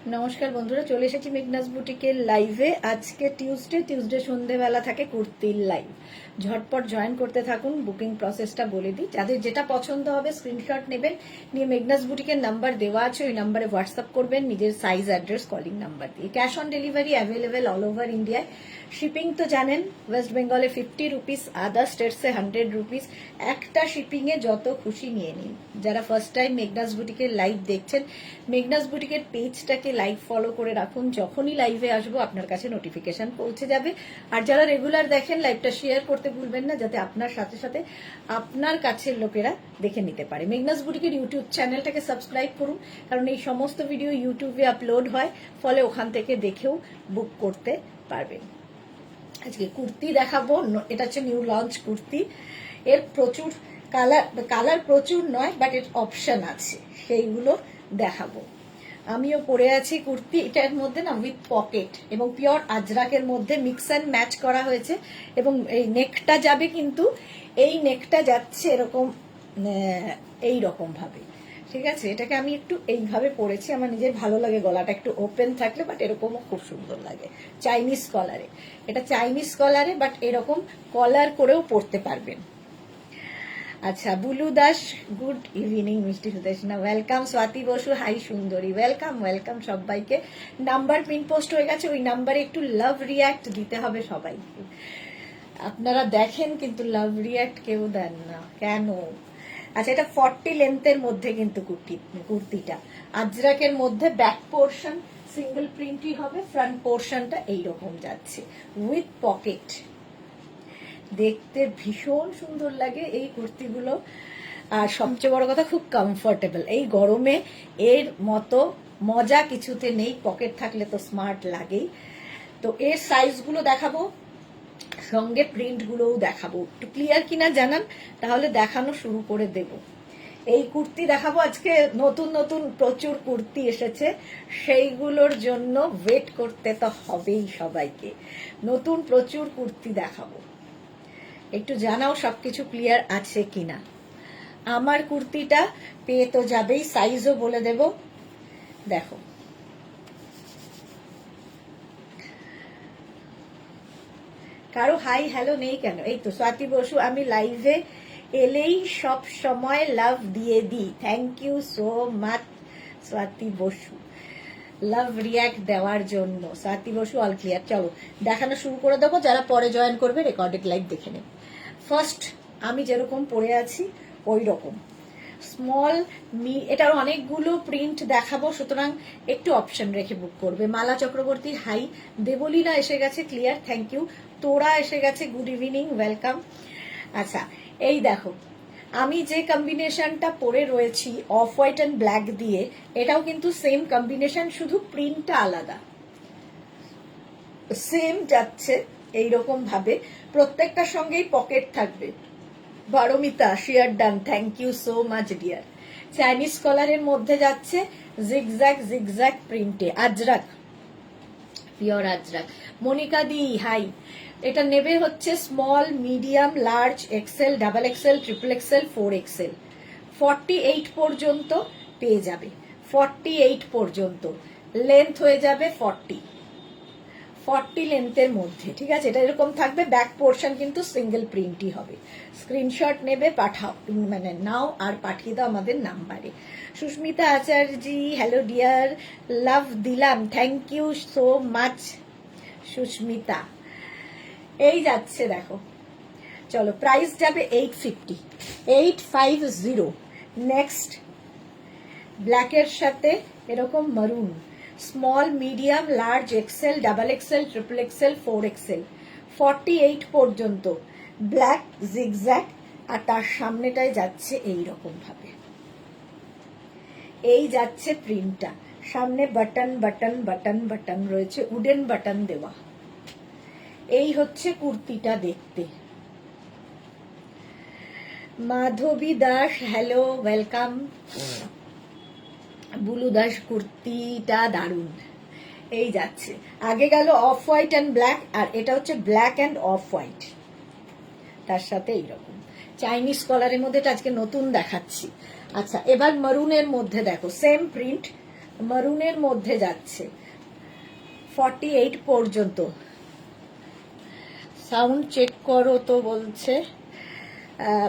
নমস্কার বন্ধুরা, চলে এসেছি মেঘনাস বুটিকের লাইভে। আজকে টিউসডে সন্ধেবেলা থাকে কুর্তির লাইভ। ঝটপট জয়েন করতে থাকুন। বুকিং প্রসেসটা বলে দিই, যাদের যেটা পছন্দ হবে স্ক্রিনশট নেবেন, নিয়ে মেঘনাস বুটিকের নাম্বার দেওয়া আছে, ওই নাম্বারে হোয়াটসঅ্যাপ করবেন নিজের সাইজ, অ্যাড্রেস, কলিং নাম্বার দিয়ে। Cash on delivery available all over ইন্ডিয়ায়। শিপিং তো জানেন, ওয়েস্ট বেঙ্গলে 50 রুপিস, আদার স্টেটসে 100 রুপিস। একটা শিপিংয়ে যত খুশি নিয়ে নিন। যারা ফার্স্ট টাইম মেঘনাস বুটিকের লাইভ দেখছেন, মেঘনাস বুটিকের পেজটাকে লাইক ফলো করে রাখুন। যখনই লাইভে আসবো আপনার কাছে নোটিফিকেশন পৌঁছে যাবে। আর যারা রেগুলার দেখেন, লাইভটা শেয়ার করতে ভুলবেন না, যাতে আপনার সাথে সাথে আপনার কাছের লোকেরা দেখে নিতে পারে। মেঘনাস বুটিকের ইউটিউব চ্যানেলটাকে সাবস্ক্রাইব করুন, কারণ এই সমস্ত ভিডিও ইউটিউবে আপলোড হয়, ফলে ওখান থেকে দেখেও বুক করতে পারবেন। আজকে কুর্তি দেখাবো, এটা হচ্ছে নিউ লঞ্চ কুর্তি। এর প্রচুর কালার প্রচুর নয়, বাট এর অপশন আছে, সেইগুলো দেখাবো। আমিও পরে আছি কুর্তি, এটার মধ্যে না উইথ পকেট এবং পিওর আজরাকের মধ্যে মিক্স অ্যান্ড ম্যাচ করা হয়েছে। এবং এই নেকটা যাবে, কিন্তু এই নেকটা যাচ্ছে এরকম এইরকম ভাবে, ঠিক আছে। এটাকে আমি একটু এইভাবে পরেছি, আমার নিজের ভালো লাগে, গলাটা একটু ওপেন থাকলে, বাট এরকমও খুব সুন্দর লাগে। চাইনিজ কলারে, এটা চাইনিজ কলারে, বাট এরকম কলার করেও পরতে পারবেন। আচ্ছা, বুলু দাস, গুড ইভিনিং। মিষ্টি সুদেশনা, ওয়েলকাম। স্বাতি বসু, হাই সুন্দরী, ওয়েলকাম ওয়েলকাম সবাইকে। নাম্বার পিন পোস্ট হয়ে গেছে, ওই নাম্বারে একটু লাভ রিয়াক্ট দিতে হবে সবাইকে। আপনারা দেখেন কিন্তু লাভ রিয়াক্ট কেউ দেন না কেন? আচ্ছা, এটা 40 লেন্থের মধ্যে কিন্তু কুর্তিটা আজরাকের মধ্যে। ব্যাক পোর্শন সিঙ্গেল প্রিন্টই হবে, ফ্রন্ট পোর্শনটা এইরকম যাচ্ছে উইথ পকেট। দেখতে ভীষণ সুন্দর লাগে এই কুর্তিগুলো, আর সবচেয়ে বড় কথা খুব কমফোর্টেবল। এই গরমে এর মতো মজা কিছুতে নেই, পকেট থাকলে তো স্মার্ট লাগেই। তো এর সাইজগুলো দেখাবো, সঙ্গে প্রিন্টগুলোও দেখাবো। একটু ক্লিয়ার কিনা জানান, তাহলে দেখানো শুরু করে দেব। এই কুর্তি দেখাবো আজকে, নতুন নতুন প্রচুর কুর্তি এসেছে, সেইগুলোর জন্য ওয়েট করতে তো হবেই সবাইকে। নতুন প্রচুর কুর্তি দেখাবো, একটু জানাও সবকিছু ক্লিয়ার আছে কিনা। আমার কুর্তিটা পেয়ে তো যাবেই, সাইজও বলে দেব। দেখো, কারো হাই হ্যালো নেই কেন? এই তো স্বাতি বসু, আমি লাইভে এলেই সব সময় লাভ দিয়ে দিই। Thank you so much Swati Basu, love react দেওয়ার জন্য। Swati Basu, all clear. চলো দেখানো শুরু করে দেবো, যারা পরে জয়েন করবে রেকর্ডেড লাইভ দেখে নেবে। ফার্স্ট আমি যেরকম পরে আছি ওই রকম স্মল এটার অনেকগুলো প্রিন্ট দেখাবো, সুতরাং একটু অপশন রেখে বুক করবে। মালা চক্রবর্তী, হাই। দেবলীনা এসে গেছে, ক্লিয়ার, থ্যাংক ইউ। তোরা এসে গেছে, গুড ইভিনিং, ওয়েলকাম। আচ্ছা, এই দেখো, আমি যে কম্বিনেশনটা পরে রয়েছি অফ হোয়াইট অ্যান্ড ব্ল্যাক দিয়ে, এটাও কিন্তু সেম কম্বিনেশন, শুধু প্রিন্টটা আলাদা। সেম যাচ্ছে এইরকম ভাবে, প্রত্যেকটার সঙ্গেই পকেট থাকবে। Barmita, share done, thank you so much dear. Chinese কলারের মধ্যে যাচ্ছে জিগজ্যাগ প্রিন্টে, আজরাক, পিওর আজরাক। মনিকা দি, হাই। এটা নেবে হচ্ছে small, medium, large, XL, double XL, triple XL, 4XL। 48 পর্যন্ত পেয়ে যাবে, 48 পর্যন্ত লেন্থ হয়ে যাবে 40 লেন্থের মধ্যে, ঠিক আছে। এটা এরকম থাকবে, ব্যাক পোর্শন কিন্তু সিঙ্গেল প্রিন্টই হবে। স্ক্রিনশট নেবে, পাঠাও, মানে নাও আর পাঠিয়ে দাও আমাদের নাম্বারে। Susmita Acharjee, hello dear, love দিলাম, thank you so much Susmita. এই যাচ্ছে দেখো, চলো প্রাইস যাবে 850, 850। নেক্সট ব্ল্যাকের সাথে এরকম maroon, small, medium, large, XL, double XL, triple XL, 4XL, 48 পর্যন্ত ব্ল্যাক জিগজ্যাগ। আর তার সামনেটায় যাচ্ছে এইরকম ভাবে, এই যাচ্ছে প্রিন্টটা। সামনে বাটন বাটন বাটন বাটন রয়েছে, উডেন বাটন দেওয়া। এই হচ্ছে কুর্তিটা দেখতে। Madhabi Das, hello, welcome. বুলু দাস, কুর্তিটা দারুণ। এই যাচ্ছে, আগে গেল অফ হোয়াইট অ্যান্ড ব্ল্যাক, আর এটা হচ্ছে ব্ল্যাক অ্যান্ড অফ হোয়াইট, তার সাথে এইরকম চাইনিজ কলারের মধ্যে, এটা আজকে নতুন দেখাচ্ছি। আচ্ছা, এবার মারুনের মধ্যে দেখো, সেম প্রিন্ট, মারুনের মধ্যে যাচ্ছে 48 পর্যন্ত। সাউন্ড চেক করো তো বলছে,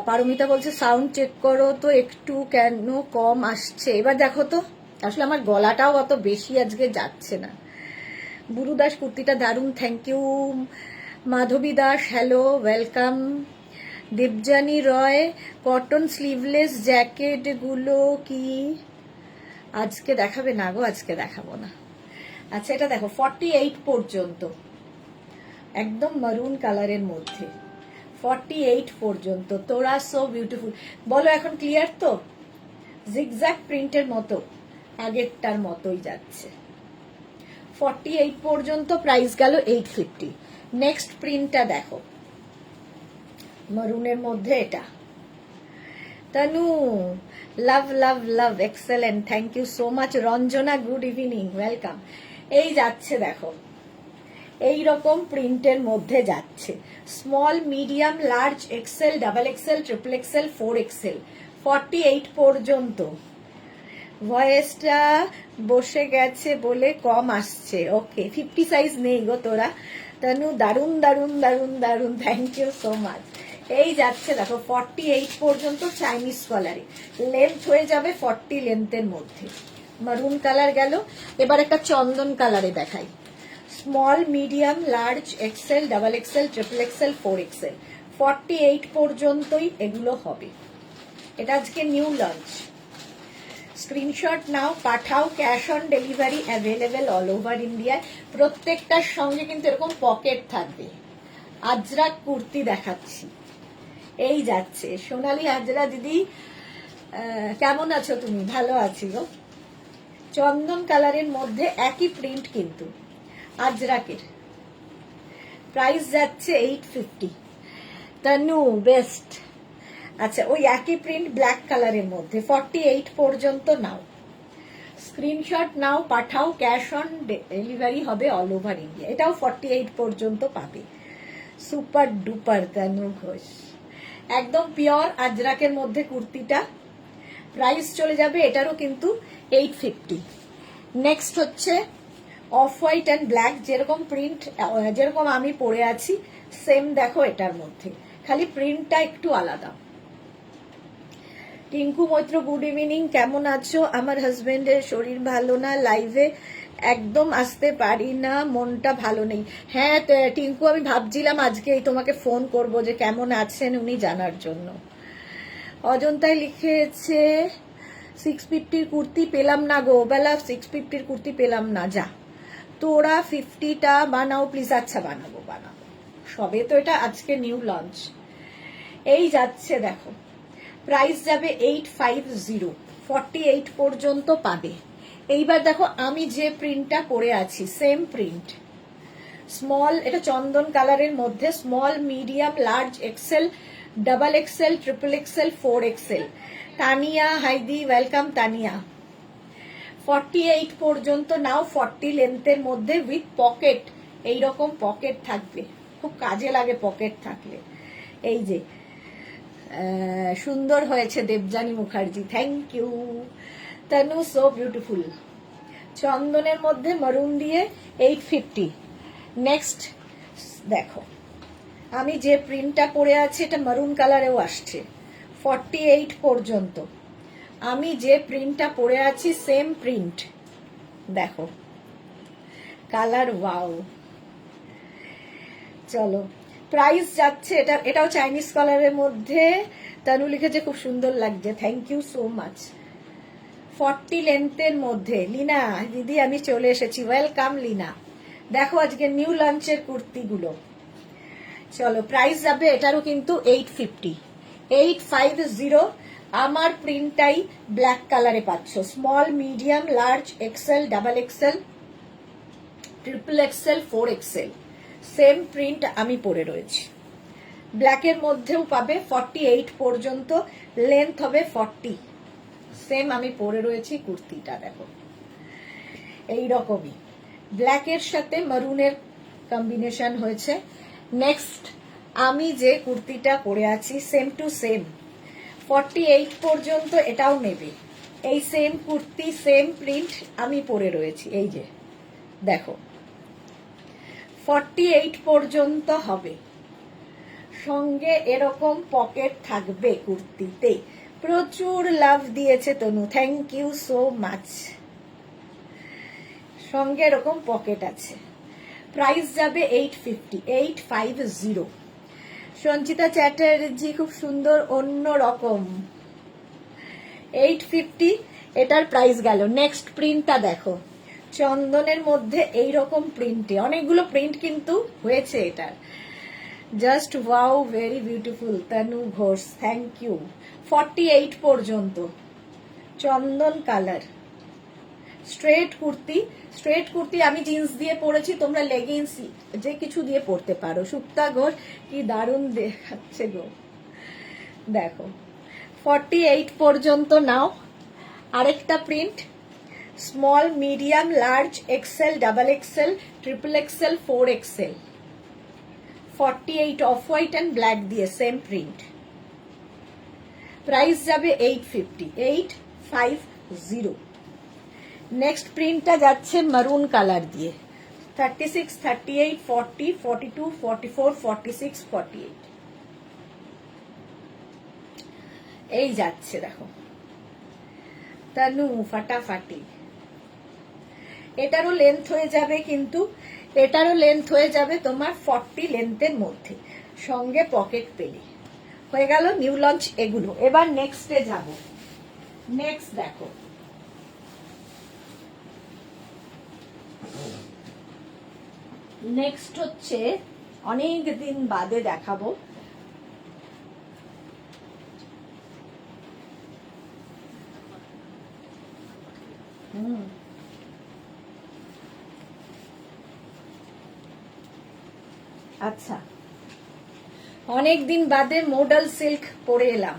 পারমিতা বলছে সাউন্ড চেক করো তো একটু কেন কম আসছে। এবার দেখো তো, আসলে আমার গলাটাও অত বেশি আজকে যাচ্ছে না। বুরু দাস কুর্তিটা দারুণ, thank you. Madhabi Das hello, welcome. Debjani Roy cotton sleeveless jacket গুলো কি আজকে দেখাবে? না গো, আজকে দেখাবো না। আচ্ছা, এটা দেখো 48 পর্যন্ত, একদম মারুন কালারের মধ্যে 48 পর্যন্ত। তোরা সো বিউটিফুল। বলো এখন ক্লিয়ার তো? জিগজ্যাগ প্রিন্টের মতো, আগেরটার মতোই যাচ্ছে। 48 পর্যন্ত, প্রাইস গেল 850। নেক্সট প্রিন্টটা দেখো, মারুনের মধ্যে এটা। Tanu love love love, excellent, thank you so much. Ranjana good evening, welcome. এই যাচ্ছে দেখো, এই রকম প্রিন্টের মধ্যে যাচ্ছে। Small, medium, large, XL, double XL, triple XL, 4XL, 48 পর্যন্ত। ভয়েসটা বসে গেছে বলে কম আসছে। ওকে, 50 সাইজ নেই গো তোরা। তনু দারুন দারুন দারুন দারুন, থ্যাংক ইউ সো মাচ। এই যাচ্ছে দেখো 48 পর্যন্ত, চাইনিজ কলারে। লেন্থ হয়ে যাবে 40 লেন্থের মধ্যে। মারুন কালার গেল, এবার একটা চন্দন কালারে দেখাই। Small, medium, large, XL, double XL, triple XL, 4XL, 48 পর্যন্তই এগুলো হবে। এটা আজকে নিউ লঞ্চ। স্ক্রিনশট নাও, পাঠাও, cash on delivery available all over ইন্ডিয়ায়। প্রত্যেকটার সঙ্গে কিন্তু এরকম পকেট থাকবে। আজরাক কুর্তি দেখাচ্ছি, এই যাচ্ছে। সোনালী হাজরা দিদি কেমন আছো তুমি? ভালো আছি গো। চন্দন কালারের মধ্যে একই প্রিন্ট কিন্তু আজরাকের, প্রাইস যাচ্ছে 850। তনু বেস্ট। আচ্ছা, ওই একই প্রিন্ট ব্ল্যাক কালারের মধ্যে 48 পর্যন্ত নাও। স্ক্রিনশট নাও, পাঠাও, ক্যাশ অন ডেলিভারি হবে অল ওভার ইন্ডিয়া। এটাও 48 পর্যন্ত পাবে। সুপার ডুপার তনু ঘোষ, একদম পিওর আজরাকের মধ্যে কুর্তিটা। প্রাইস চলে যাবে এটারও কিন্তু 850। নেক্সট হচ্ছে অফ হোয়াইট অ্যান্ড ব্ল্যাক, যেরকম প্রিন্ট, যেরকম আমি পরে আছি সেম দেখো এটার মধ্যে, খালি প্রিন্টটা একটু আলাদা। টিঙ্কু মৈত্র গুড ইভিনিং, কেমন আছো? আমার হাজবেন্ডের শরীর ভালো না, লাইভে একদম আসতে পারি না, মনটা ভালো নেই। হ্যাঁ টিঙ্কু, আমি ভাবছিলাম আজকেই তোমাকে ফোন করব যে কেমন আছেন উনি জানার জন্য। অজন্তায় লিখেছে 650 কুর্তি পেলাম না গো, বেলা 650 কুর্তি পেলাম না। যা, তোরা 50টা বানাও প্লিজ। আচ্ছা বানাবো বানাবো, সবে তো এটা আজকে নিউ লঞ্চ। এই যাচ্ছে দেখো, প্রাইস যাবে 850, 48 পর্যন্ত পাবে। এইবার দেখো আমি যে প্রিন্টটা পরে আছি সেম প্রিন্ট, স্মল, এটা চন্দন কালারের মধ্যে, small, medium, large, XL, double XL, triple XL, 4XL। Tania হাইদি, ওয়েলকাম তানিয়া। 48 পর্যন্ত নাও, 40 লেন্থের মধ্যে উইথ পকেট। এইরকম পকেট থাকবে, খুব কাজে লাগে পকেট থাকলে। এই যে সুন্দর হয়েছে Debjani Mukherjee, thank you. Tanu so beautiful. চন্দনের মধ্যে মারুন দিয়ে 850। নেক্সট দেখো, আমি যে প্রিন্টটা পরে আছি এটা মারুন কালারেও আসছে 48 পর্যন্ত। আমি যে প্রিন্টটা পরে আছি সেম প্রিন্ট দেখো, কালার ওয়াও। চলো, প্রাইস যাচ্ছে, এটাও চাইনিজ কালারের মধ্যে। তানু লিখেছে খুব সুন্দর লাগছে, থ্যাংক ইউ সো মাচ। 40 লেন্থের মধ্যে। লিনা দিদি আমি চলে এসেছি, ওয়েলকাম লিনা। দেখো আজকে নিউ লঞ্চের কুর্তিগুলো। চলো, প্রাইস যাবে এটারও কিন্তু 850, 850। আমার প্রিন্টটাই ব্ল্যাক কালারে পাচ্ছ। Small, medium, large, XL, double XL, triple XL, 4XL, same print আমি পরে রয়েছি। ব্ল্যাকের মধ্যেও পাবে 48 পর্যন্ত, লেন্থ হবে 40, সেম আমি পরে রয়েছি। কুর্তিটা দেখো এইরকমই, ব্ল্যাকের সাথে মারুনের কম্বিনেশন হয়েছে। নেক্সট আমি যে কুর্তিটা পরে আছি সেম টু সেম 48 পর্যন্ত, এটাও নেবে এই সেম কুর্তি সেম প্রিন্ট আমি পরে রয়েছি, এই যে দেখো 48 পর্যন্ত হবে, সঙ্গে এরকম পকেট থাকবে কুর্তিতে। প্রচুর লাভ দিয়েছে তনু, থ্যাংক ইউ সো মাচ। সঙ্গে এরকম পকেট আছে, প্রাইস যাবে 850। সঞ্চিতা চ্যাটার্জি খুব সুন্দর, অন্য রকম 850 এটার প্রাইস গেল। নেক্সট প্রিন্টটা দেখো, চন্দনের মধ্যে এই রকম প্রিন্টে অনেকগুলো প্রিন্ট কিন্তু হয়েছে এটার। Just wow, very beautiful Tanu Ghosh, thank you. 48 পর্যন্ত চন্দন colour, straight kurti. Straight kurti আমি জিন্স দিয়ে পরেছি, তোমরা লেগিংস যে কিছু দিয়ে পরতে পারো। সুক্তা ঘোষ কি দারুণ দেখাচ্ছে গো, দেখো 48 পর্যন্ত নাও। আরেকটা print, small, medium, large, XL, double XL, triple XL, 4XL, 48 off white and black দিয়ে সেম প্রিন্ট। প্রাইস যাবে 850। নেক্সট প্রিন্টটা যাচ্ছে মারুন কালার দিয়ে, 36, 38, 40, 42, 44, 46, 48 এই যাচ্ছে দেখো তনু ফাটাফাটি। এটারও লেন্থ হয়ে যাবে, কিন্তু এটারও লেন্থ হয়ে যাবে তোমার 40 লেন্থের মধ্যে, সঙ্গে পকেট পেলে হয়ে গেল নিউ লঞ্চ এগুলো। এবার নেক্সটে যাব। নেক্সট দেখো, নেক্সট হচ্ছে অনেক দিন বাদে দেখাবো, আচ্ছা অনেক দিন বাদে মডেল সিল্ক পরে এলাম।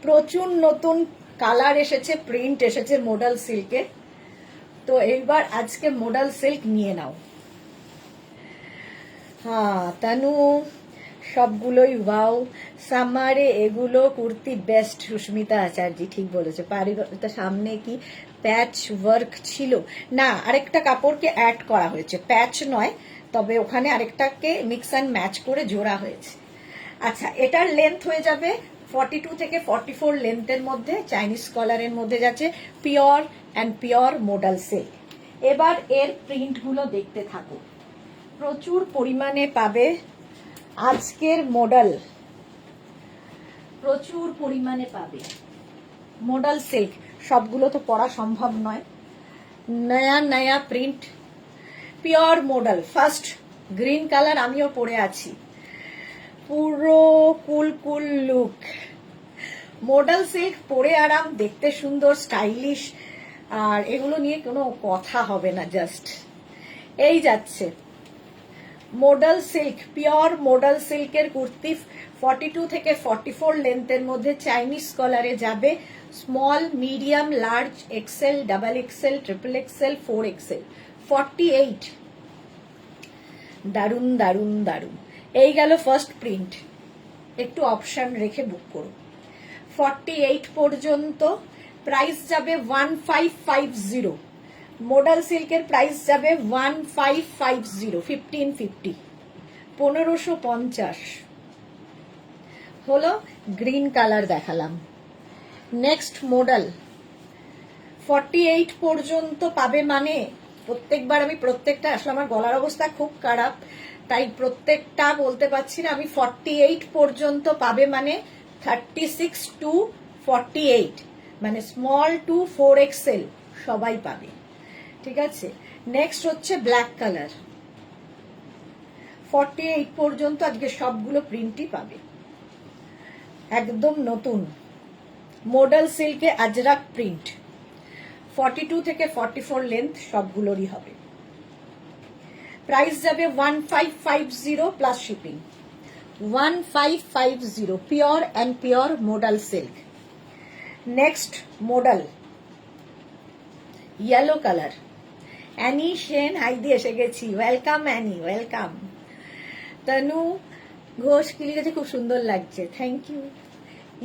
প্রচুর নতুন কালার এসেছে, প্রিন্ট এসেছে মডেল সিল্কে। তো এইবার আজকে মডেল সিল্ক নিয়ে নাও। হ্যাঁ তনু, সবগুলোই ওয়াও, সামারে এগুলো কুর্তি বেস্ট। সুস্মিতা আচার্য ঠিক বলেছে, পারিবারিকতা সামনে কি প্যাচ ওয়ার্ক ছিল? না, আরেকটা কাপড়কে অ্যাড করা হয়েছে, প্যাচ নয়, তবে ওখানে আরেকটাকে মিক্স অ্যান্ড ম্যাচ করে জোড়া হয়েছে। আচ্ছা, এটার লেন্থ হয়ে যাবে 42 থেকে 44 লেন্থের মধ্যে, চাইনিজ কলারের মধ্যে যাচ্ছে, pure and pure model silk. এবার এর প্রিন্টগুলো দেখতে থাকো, প্রচুর পরিমাণে পাবে আজকের মডেল, প্রচুর পরিমাণে পাবে মডেল সিল্ক। সবগুলো তো পরা সম্ভব নয়, নয়া নয়া print, pure model. First green colour আমিও পরে আছি, পুরো কুল কুল লুক। মডেল সিল্ক পরে আরাম, দেখতে সুন্দর, স্টাইলিশ, আর এগুলো নিয়ে কোনো কথা হবে না। জাস্ট এই যাচ্ছে মডেল সিল্ক, পিওর মডেল সিল্কের কুর্তি, 42 থেকে 44 লেন্থের মধ্যে, চাইনিজ কলারে যাবে, small, medium, large, XL, double XL, triple XL, 4XL, 48। দারুন দারুন দারুন। এই গেল ফার্স্ট প্রিন্ট, একটু অপশন রেখে বুক করো। 48 পর্যন্ত প্রাইস যাবে 1550। মডেল সিল্কের প্রাইস যাবে 1550, 1550, 1550 হলো। গ্রিন কালার দেখালাম। নেক্সট মডেল 48 পর্যন্ত পাবে, মানে প্রত্যেকবার আমি প্রত্যেকটা, আসলে আমার গলার অবস্থা খুব খারাপ, তাই প্রত্যেকটা বলতে পারছি না। আমি 48 পর্যন্ত পাবে, মানে 36 to 48, মানে স্মল টু 4XL সবাই পাবে, ঠিক আছে। নেক্সট হচ্ছে ব্ল্যাক কালার, 48 পর্যন্ত আজকে সবগুলো প্রিন্টই পাবে, একদম নতুন মডেল সিল্কে আজরাক প্রিন্ট, 42 থেকে 44 লেন্থ সবগুলোরই হবে। প্রাইস যাবে 1550 plus shipping, 1550, pure and pure model silk. Next model yellow colour, Annie Sen হাইদি এসে গেছি, welcome Annie, welcome. Tanu Ghosh কি লিখেছে, খুব সুন্দর লাগছে, থ্যাংক ইউ।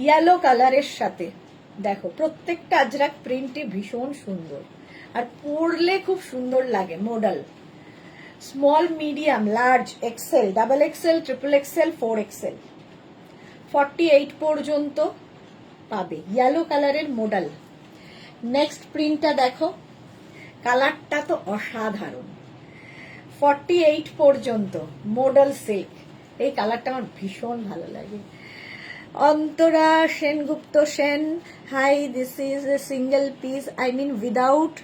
ইয়েলো কালারের সাথে দেখো প্রত্যেকটা আজরাক প্রিন্টই ভীষণ সুন্দর, আর পরলে খুব সুন্দর লাগে। Model small, medium, large, XL, double XL, triple XL, 4XL, 48 পর্যন্ত পাবে। ইয়েলো কালারের মডেল। নেক্সট প্রিন্টটা দেখো, কালারটা তো অসাধারণ। 48 পর্যন্ত মডেল সিল্ক। এই কালারটা আমার ভীষণ ভালো লাগে। Antara Sengupta Sen, hi, this is a single piece, I mean without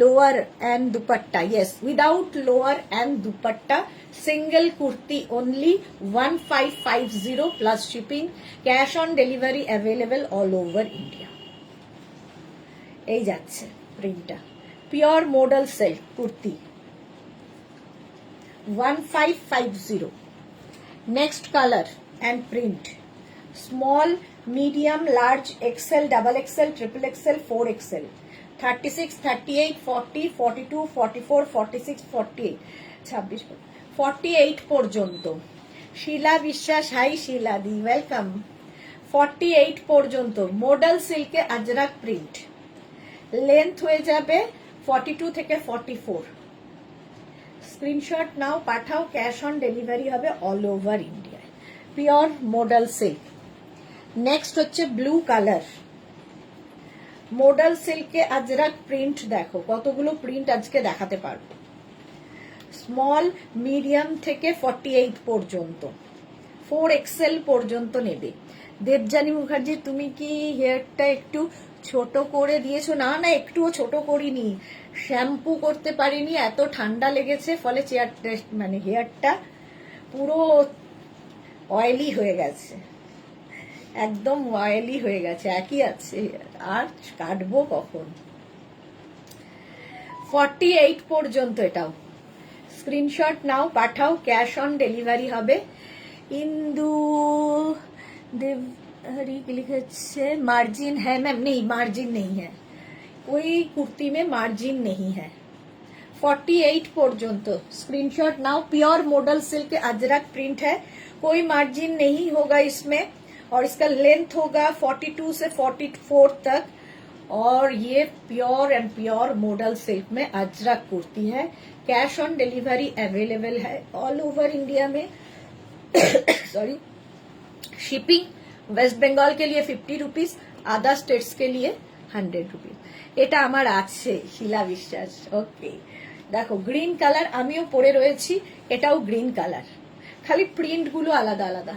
lower and dupatta. Yes, without lower and dupatta, single kurti only 1550 plus shipping, cash on delivery available all over India. এই যাচ্ছে প্রিন্টটা, pure model silk kurti 1550। Next colour and print, small, medium, large, XL, double XL, triple XL, 4XL, 36, 38, 40, 42, 44, 46, 48, 26, 48 পর্যন্ত। শিলা বিশ্বাস, high শিলা দি, welcome. 48 পর্যন্ত modal সিল্কে Ajrakh print, length হয়ে যাবে 42 থেকে 44। স্ক্রিনশট নাও, পাঠাও, ক্যাশ অন ডেলিভারি হবে অল ওভার ইন্ডিয়ায়। Pure model silk. নেক্সট হচ্ছে ব্লু কালার, মডেল সিল্কে আজরাক প্রিন্ট। দেখো কতগুলো প্রিন্ট আজকে দেখাতে পারবো। স্মল, মিডিয়াম থেকে 48 পর্যন্ত, 4XL পর্যন্ত নেবে। দেবজানী মুখার্জি, তুমি কি হেয়ারটা একটু ছোট করে দিয়েছো? না না, একটুও ছোট করিনি, শ্যাম্পু করতে পারিনি, এত ঠান্ডা লেগেছে, ফলে মানে হেয়ারটা পুরো অয়েলি হয়ে গেছে, একদম অয়েলি হয়ে গেছে, একই আছে, আর কাটবো কখন। 48 পর্যন্ত এটাও। স্ক্রিনশট নাও, পাঠাও, ক্যাশ অন ডেলিভারি হবে। इंदु देवहरी लिखे मार्जिन है मैम? नहीं, मार्जिन नहीं है, कोई कुर्ती में मार्जिन नहीं है। 48 पर्यंत screenshot now. Pure model silk Ajrak print है, कोई मार्जिन नहीं होगा इसमें, और इसका लेंथ होगा 42 से 44 तक, और ये pure and pure model silk में अजरक कुर्ती है। कैश ऑन डिलीवरी अवेलेबल है ऑल ओवर इंडिया में। सॉरी, शिपिंग वेस्ट बंगाल के लिए 50 रुपीज, अदर स्टेट्स के लिए 100 रुपीज। এটা আমার আছে শিলা বিশ্বাস। ওকে, দেখো গ্রিন কালার আমিও পরে রয়েছি, এটাও গ্রিন কালার, খালি প্রিন্ট গুলো আলাদা আলাদা।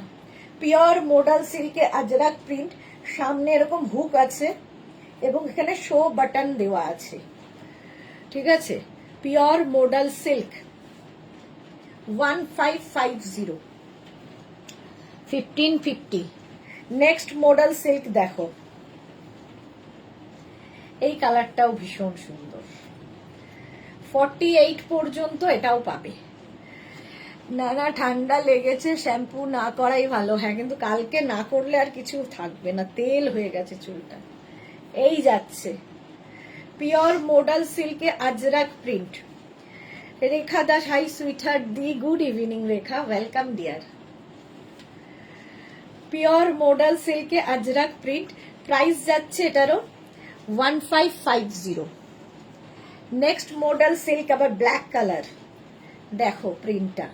পিওর মডেল সিল্কে আজরাক প্রিন্ট, সামনে এরকম হুক আছে এবং এখানে শো বাটন দেওয়া আছে, ঠিক আছে। Pure model silk 1550, 1550। Next modal silk দেখো, এই কালারটাও ভীষণ সুন্দর। 48 পর্যন্ত এটাও পাবে। না না, ঠান্ডা লেগেছে, শ্যাম্পু না করাই ভালো। হ্যাঁ, কিন্তু কালকে না করলে আর কিছু থাকবে না, তেল হয়ে গেছে চুলটা। এই যাচ্ছে পিওর মডেল সিল্কে Ajrakh print. Rekha Das, hi sweetheart di, good evening Rekha, welcome dear. Pure modal সিল্কে আজরাক প্রিন্ট, প্রাইস যাচ্ছে এটারও 1550। নেক্সট মডেল সিল্ক আবার ব্ল্যাক কালার, দেখো প্রিন্টটা,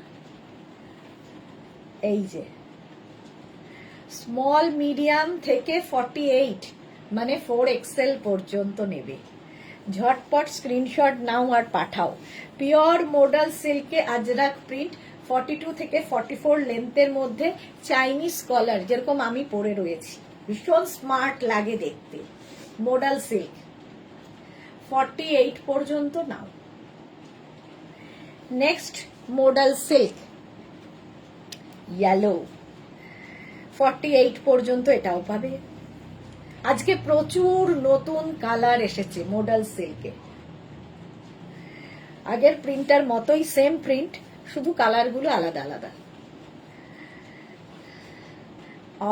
এই যে স্মল, মিডিয়াম থেকে 48 মানে 4XL পর্যন্ত নেবে। ঝটপট স্ক্রিনশট নাও আর পাঠাও। পিওর মডেল সিল্কে আজরাক প্রিন্ট, 42 থেকে 44 লেন্থের মধ্যে, চাইনিজ কলার, যেরকম আমি পরে রয়েছি, ভীষণ স্মার্ট লাগে দেখতে। মডেল সিল্ক 48 পর্যন্ত নাও। নেক্সট মডেল সিল্ক ইয়েলো, 48 পর্যন্ত এটাও পাবে। আজকে প্রচুর নতুন কালার এসেছে মডেল সিল্কে, আগের প্রিন্টার মতোই সেম প্রিন্ট, শুধু কালারগুলো আলাদা আলাদা।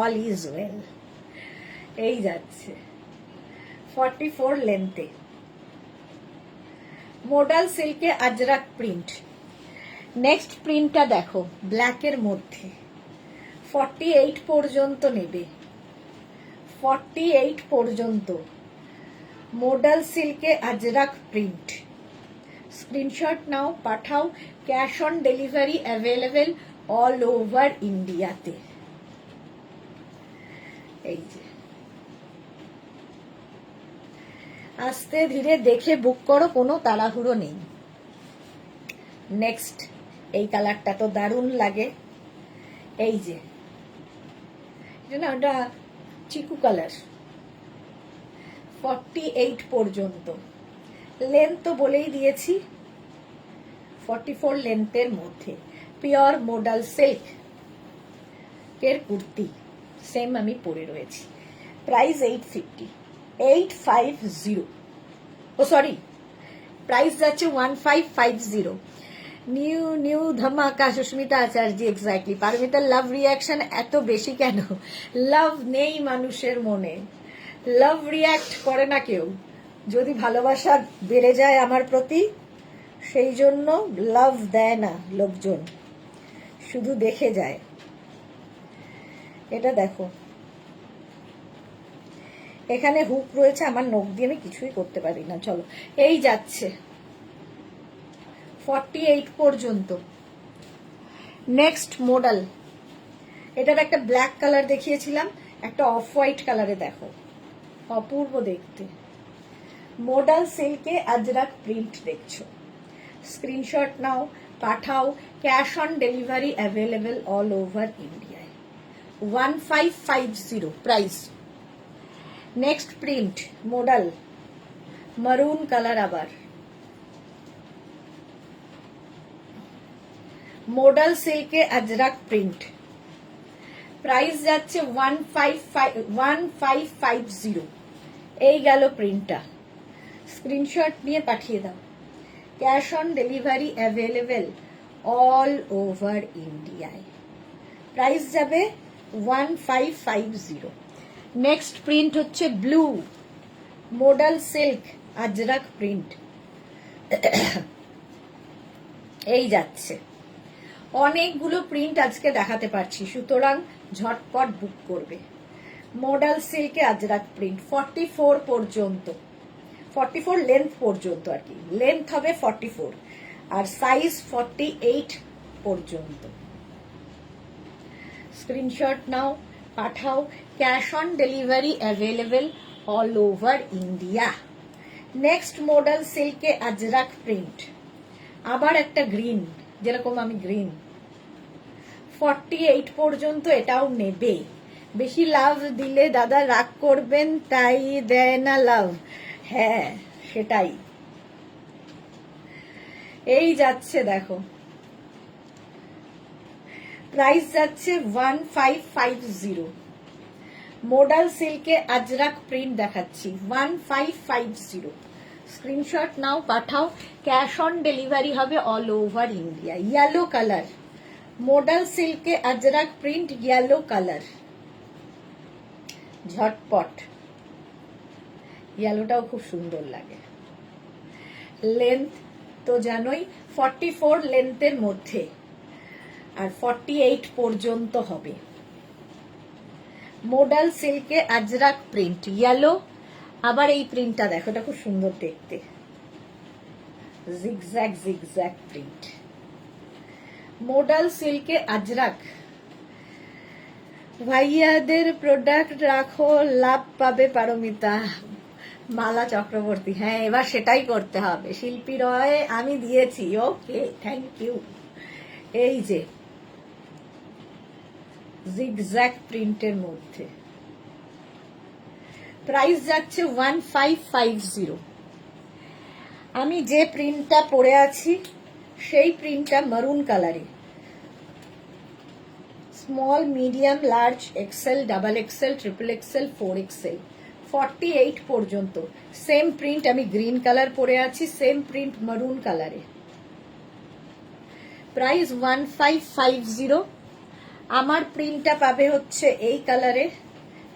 All is well. এই যাচ্ছে 44 লেন্থে মডেল সিল্কে আজরাক প্রিন্ট। নেক্সট প্রিন্টটা দেখো, ব্ল্যাকের মধ্যে 48 পর্যন্ত নেবে, 48 পর্যন্ত, মডাল সিল্কে আজরাক প্রিন্ট। স্ক্রিনশট নাও, পাঠাও, cash on delivery available all over ইন্ডিয়াতে। এই যে আস্তে ধীরে দেখে বুক করো, কোনো তাড়াহুড়ো নেই। নেক্সট, এই কালারটা তো দারুণ লাগে। এই যে এটা না, ওটা চিকু কালার। 48 পর্যন্ত, লেন্থ তো বলেই দিয়েছি 44 লেন্থের মধ্যে, পিওর মোডাল সিল্ক এর কুর্তি, সেম আমি পরে রয়েছি। প্রাইস 850, 850। ও সরি, প্রাইস যাচ্ছে 1550। নিউ নিউ ধামাকা সুস্মিতা আচার্য, এক্স্যাক্টলি। পারমিতার লাভ রিয়াকশন এত বেশি কেন? লাভ নেই মানুষের মনে, লাভ রিয়াক্ট করে না কেউ। যদি ভালোবাসা বেড়ে যায় আমার প্রতি, সেই জন্য লাভ দেয় না লোকজন, শুধু দেখে যায়। এটা দেখো, এখানে হুক রয়েছে, আমার নখ দিয়ে আমি কিছুই করতে পারি না। চলো, এই যাচ্ছে 48 পর্যন্ত। নেক্সট মডেল, এটার একটা ব্ল্যাক কালার দেখিয়েছিলাম, একটা অফ হোয়াইট কালারে দেখো, অপূর্ব দেখতে। মডাল সিল্কে আজরাক প্রিন্ট দেখছো। স্ক্রিনশট নাও, পাঠাও, cash on delivery available all over ইন্ডিয়ায়। 1550 প্রাইস। নেক্সট প্রিন্ট, মডাল মারুন কালার, আবার মডাল সিল্কে আজরাক প্রিন্ট। প্রাইস যাচ্ছে 1550। এই গেল প্রিন্টটা। স্ক্রিনশট নিয়ে পাঠিয়ে দাও। Cash on delivery available all over ইন্ডিয়ায়। প্রাইস যাবে 1550। নেক্সট প্রিন্ট হচ্ছে blue modal silk Ajrak print. এই যাচ্ছে, অনেকগুলো প্রিন্ট আজকে দেখাতে পারছি, সুতরাং ঝটপট বুক করবে। মডাল সিল্কে আজরাক প্রিন্ট 44 পর্যন্ত, 44 লেন্থ পর্যন্ত আর কি, লেন্থ হবে 44 আর সাইজ 48 পর্যন্ত। স্ক্রিনশট নাও, পাঠাও, cash on delivery available all over India. Next modal সিল্কে আজরাক প্রিন্ট, আবার একটা গ্রিন, যেরকম আমি গ্রিন। 48 পর্যন্ত এটাও নেবে। বেশি লাভ দিলে দাদা রাগ করবেন, তাই দেয় না লাভ। হ্যাঁ, সেটাই। এই যাচ্ছে দেখো, প্রাইস যাচ্ছে 1550। মডাল সিল্কে আজরাক প্রিন্ট দেখাচ্ছি 1550। স্ক্রিনশট নাও, পাঠাও, ক্যাশ অন ডেলিভারি হবে all over India. Yellow colour, modal সিল্কে আজরাক প্রিন্ট, ইয়েলো কালার। ঝটপট, ইয়েলোটাও খুব সুন্দর লাগে। লেন্থ তো জানোই 44 লেন্থের মধ্যে, আর 48 পর্যন্ত হবে। মডাল সিল্কে আজরাক প্রিন্ট, ইয়েলো। আবার এই প্রিন্টটা দেখো, এটা খুব সুন্দর দেখতে, জিগজ্যাগ জিগজ্যাগ প্রিন্ট। মডাল সিল্কে আজরাক। ভাইয়াদের প্রোডাক্ট রাখো, লাভ পাবে পারমিতা। মালা চক্রবর্তী, হ্যাঁ এবার সেটাই করতে হবে। শিল্পী রয় আমি দিয়েছি, ওকে থ্যাংক ইউ। এই যে জিগজ্যাগ প্রিন্টের মধ্যে, প্রাইস যাচ্ছে 1550। আমি যে প্রিন্টটা পরে আছি সেই প্রিন্টটা মারুন কালারে। Small, medium, large, XL, double XL, triple XL, 4XL, 48 পর্যন্ত। সেম প্রিন্ট আমি গ্রিন কালার পরে আছি, সেম প্রিন্ট মারুন কালারে। প্রাইস 1550। আমার প্রিন্টটা পাবে হচ্ছে এই কালারে,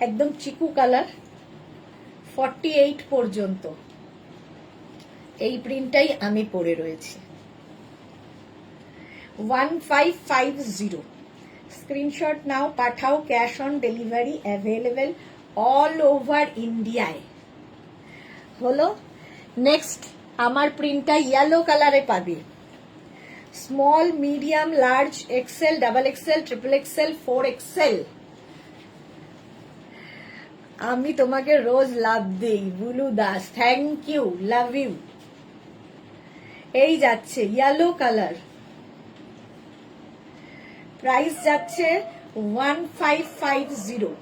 একদম চিকু কালার, 48 পর্যন্ত। এই প্রিন্টটাই আমি পরে রয়েছি। 1550। স্ক্রিনশট নাও, পাঠাও, cash on delivery available all over ইন্ডিয়ায়। হলো। নেক্সট আমার প্রিন্টটা ইয়েলো কালারে পাবে। Small, medium, large, XL, double XL, triple XL, 4XL। আমি তোমাকে রোজ লাভ দেই Bulu Das, thank you, love you. এই যাচ্ছে ইয়েলো কালার, প্রাইস যাচ্ছে 1550।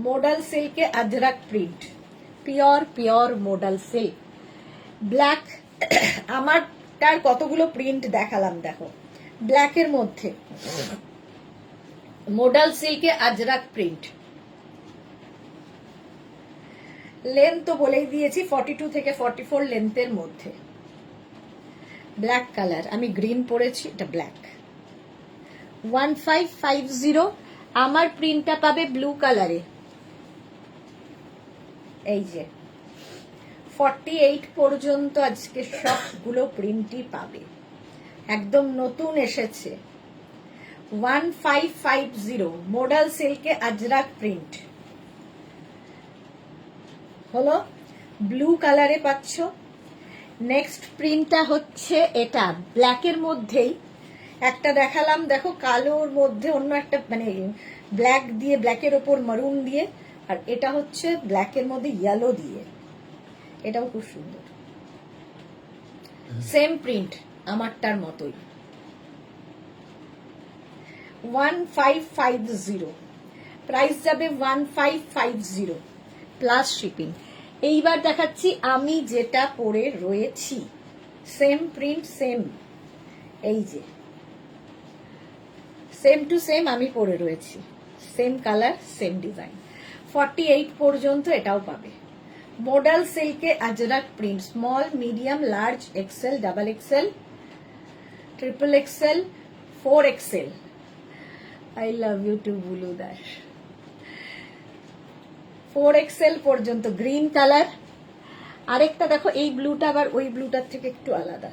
মডাল সিল্কে Ajrakh print, pure modal silk. Black, আমারটার কতগুলো প্রিন্ট দেখালাম দেখো। ব্ল্যাকের মধ্যে মডাল সিল্কে আজরাক প্রিন্ট। লেন্থ তো বলেই দিয়েছি 42 থেকে 44 লেন্থের মধ্যে। ব্ল্যাক কালার, আমি গ্রিন পরেছি, এটা ব্ল্যাক। 1550। আমার প্রিন্টটা পাবে ব্লু কালারে। এই যে 48 পর্যন্ত আজকে সবগুলো প্রিন্টই পাবে, একদম নতুন এসেছে। 1550 মডাল সিল্কে আজরাক প্রিন্ট। হলো, ব্লু কালারে পাচ্ছ। নেক্সট প্রিন্টটা হচ্ছে এটা, ব্ল্যাকের মধ্যেই একটা দেখালাম দেখো, কালোর মধ্যে অন্য একটা, মানে ব্ল্যাক দিয়ে, ব্ল্যাকের ওপর মারুন দিয়ে, আর এটা হচ্ছে ব্ল্যাকের মধ্যে ইয়েলো দিয়ে। এটাও খুব সুন্দর, সেম প্রিন্ট আমারটার মতোই। 1550 প্রাইস যাবে 1550 প্লাস শিপিং। এইবার দেখাচ্ছি আমি যেটা পরে রয়েছি, সেম প্রিন্ট, সেম, এই যে সেম টু সেম আমি পরে রয়েছি, সেম কালার, সেম ডিজাইন। 48 পর্যন্ত এটাও পাবে। মডাল সিল্কে Ajrakh print, small, medium, large, XL, double XL, triple XL, 4XL। I love you too Bulu Das. 4XL পর্যন্ত গ্রিন কালার। আরেকটা দেখো, এই ব্লুটা আবার ওই ব্লুটার থেকে একটু আলাদা,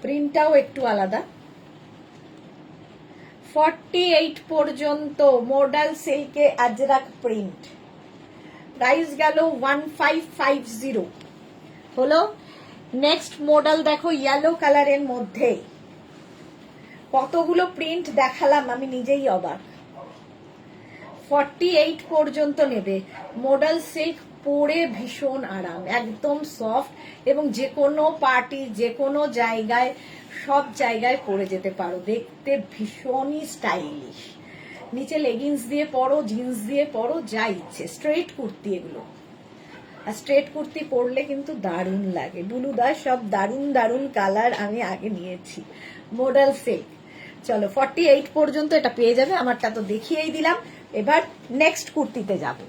প্রিন্টটাও একটু আলাদা। 48 পর্যন্ত মডাল সিল্কে আজরাক প্রিন্ট, প্রাইস গেল 1550। হলো। নেক্সট মডেল দেখো, ইয়েলো কালারের মধ্যে কতগুলো প্রিন্ট দেখালাম, আমি নিজেই অবাক। 48 পর্যন্ত নেবে। মডাল সিল্ক, পরে ভীষণ আরাম, একদম সফট, এবং যে কোনো পার্টি, যে কোনো জায়গায়, সব জায়গায় পরে যেতে পারো, দেখতে ভীষণই স্টাইলিশ। নিচে লেগিংস দিয়ে পরো, জিন্স দিয়ে পরো, যা ইচ্ছে। স্ট্রেট কুর্তি এগুলো, আর স্ট্রেট কুর্তি পরলে কিন্তু দারুণ লাগে। বুলু দাস সব দারুণ দারুণ কালার আমি আগে নিয়েছি। মডাল সিল্ক, চলো 48 পর্যন্ত এটা পেয়ে যাবে। আমারটা তো দেখিয়েই দিলাম, এবার নেক্সট কুর্তিতে যাব।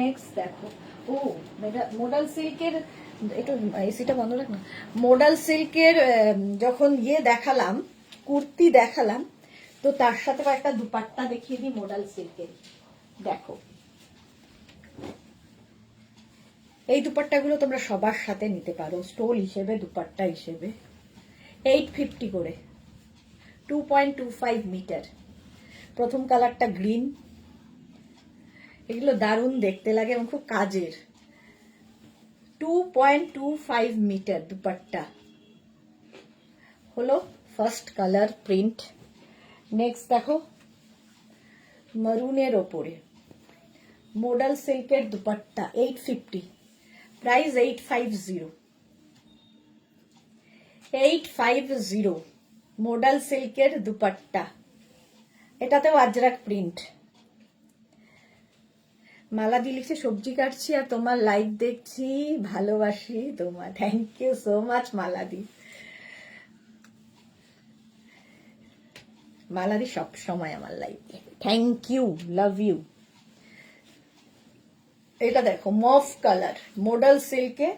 নেক্সট দেখো, ও মডাল সিল্কের, একটু এসিটা বন্ধ রাখ না। মডাল সিল্কের যখন ইয়ে দেখালাম, কুর্তি দেখালাম, তো তার সাথে একটা দুপাট্টা দেখিয়ে দিই মডাল সিল্কের। দেখো, এই দুপাট্টাগুলো তোমরা সবার সাথে নিতে পারো, স্টোল হিসেবে, দুপাট্টা হিসেবে। 850 করে, 2.25 মিটার। প্রথম কালারটা গ্রিন, এগুলো দারুণ দেখতে লাগে এবং খুব কাজের। 2.25 মিটার দুপাট্টা। হলো ফার্স্ট কালার প্রিন্ট। নেক্সট দেখো, মারুনের ওপরে মডাল সিল্কের দুপাট্টা, 850, প্রাইস 850। 850 মডাল সিল্কের দুপাট্টা, এটাতেও আজরাক প্রিন্ট। মালাদি লিখছে, সবজি কাটছি আর তোমার লাইভ দেখছি, ভালোবাসি তোমার। থ্যাংক ইউ সো মাচ মালাদি। মালাদি সব সময় আমার লাইভ দেখে, থ্যাংক ইউ, লাভ ইউ। এটা দেখো মফ কালার, মডাল সিল্কে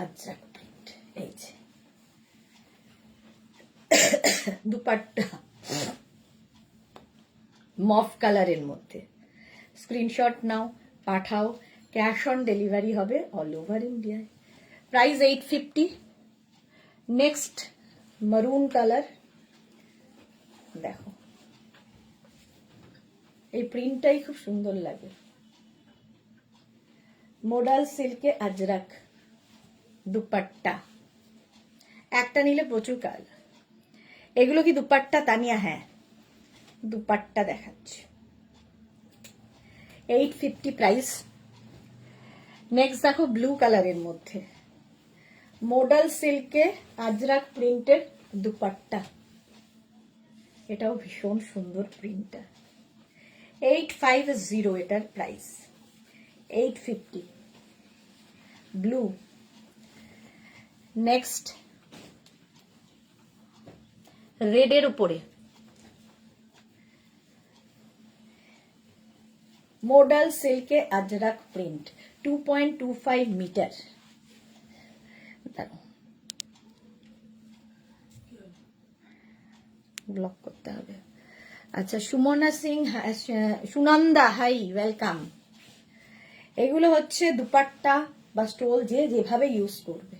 আজরাক প্রিন্ট। এই যে দুপাট্টা মফ কালারের মধ্যে। স্ক্রিনশট নাও, পাঠাও, ক্যাশ অন ডেলিভারি হবে অল ওভার ইন্ডিয়ায়। প্রাইস 850। নেক্সট মারুন কালার, দেখো এই প্রিন্টটাই খুব সুন্দর লাগে। মোডাল সিল্কে আজরাক দুপাট্টা, একটা নিলে প্রচুর কাল। এগুলো কি দুপাট্টা তানিয়া? হ্যাঁ দুপাট্টা দেখাচ্ছি। 850 প্রাইস। নেক্সট দেখো ব্লু কালারের মধ্যে মোডাল সিল্কে আজরাক প্রিন্টের দুপাট্টা, এটাও ভীষণ সুন্দর প্রিন্টটা। 850 এটার প্রাইস। 850 ব্লু। নেক্সট রেডের উপরে মোডাল সিল্কে আজরাক প্রিন্ট, 2.25 মিটার। ব্লক করতে হবে। আচ্ছা সুমনা সিং, সুনন্দা হাই, ওয়েলকাম। এগুলো হচ্ছে দুপাট্টা বা স্টোল, যে যেভাবে ইউজ করবে,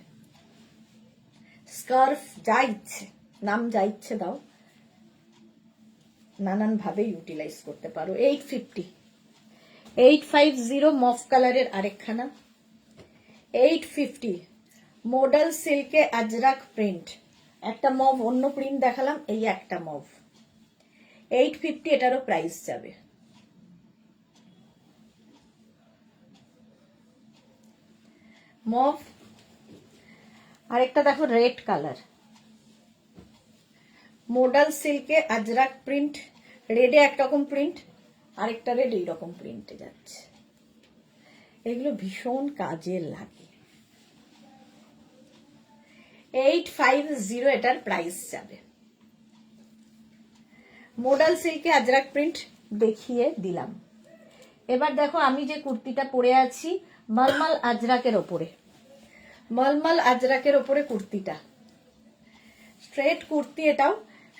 স্কার্ফ যা ইচ্ছে, নাম যা ইচ্ছে দাও, নানান ভাবে ইউটিলাইজ করতে পারো। 850। 850 মফ কালারের আরেকখানা। 850 মোডাল সিল্কে আজরাক প্রিন্ট, একটা মভ, অন্য প্রিন্ট দেখালাম, এই একটা মভ। 850 এটারও প্রাইস যাবে। মভ। আরেকটা দেখো রেড কালার, মোডাল সিল্কে আজরাক প্রিন্ট, রেডে একরকম প্রিন্ট, আরেকটা রেড এইরকম প্রিন্টে যাচ্ছে। এগুলো ভীষণ কাজে লাগে। 850 এটার প্রাইস যাবে। মোডাল সিল্কে আজরাক প্রিন্ট দেখিয়ে দিলাম। এবার দেখো আমি যে কুর্তিটা পরে আছি মলমল আজরাকের ওপরে, মলমল আজরাকের ওপরে কুর্তিটা, স্ট্রেট কুর্তি, এটাও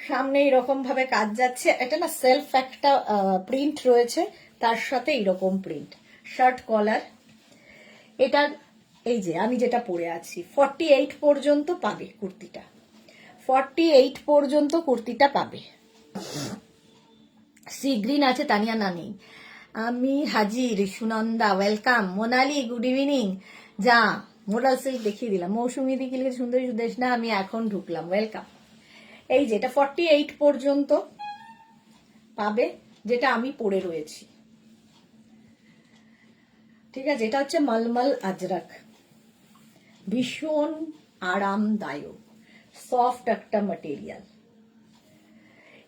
সামনে এরকম ভাবে কাজ যাচ্ছে। এটা না সেলফ একটা প্রিন্ট রয়েছে, তার সাথে এরকম প্রিন্ট, শার্ট কলার। এটার এই যে আমি যেটা পরে আছি 48 পর্যন্ত পাবে কুর্তিটা, 48 পর্যন্ত কুর্তিটা পাবে। সি গ্রিন আছে, তানিয়া না নেই। আমি হাজির, Sunanda welcome. Monali good evening. যা মোডাল সিল্ক দেখিয়ে দিলাম। মৌসুমী দিকে লিখে সুন্দরী সুদেশ না, আমি এখন ঢুকলাম, ওয়েলকাম। এই যে এটা 48 পর্যন্ত পাবে, যেটা আমি পরে রয়েছি, ঠিক আছে। এটা হচ্ছে মলমল আজরাক, ভীষণ আরামদায়ক, সফট একটা ম্যাটেরিয়াল।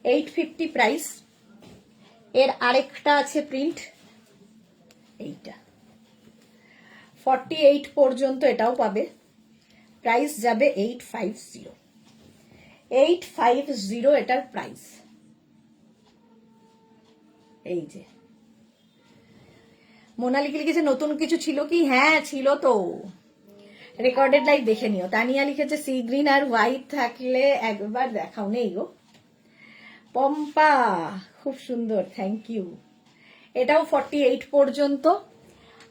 850 প্রাইস। এর আরেকটা আছে প্রিন্ট, এইটা 48 পর্যন্ত এটাও পাবে, প্রাইস যাবে 850। 850 এটার প্রাইস। এই যে মোনালিকে লিখেছে নতুন কিছু ছিল কি? হ্যাঁ ছিল তো, রেকর্ডেড লাইভ দেখে নিও। তানিয়া লিখেছে সি গ্রিন আর হোয়াইট থাকলে একবার দেখাও, নেই গো। পম্পা খুব সুন্দর, থ্যাংক ইউ। এটাও 48 পর্যন্ত।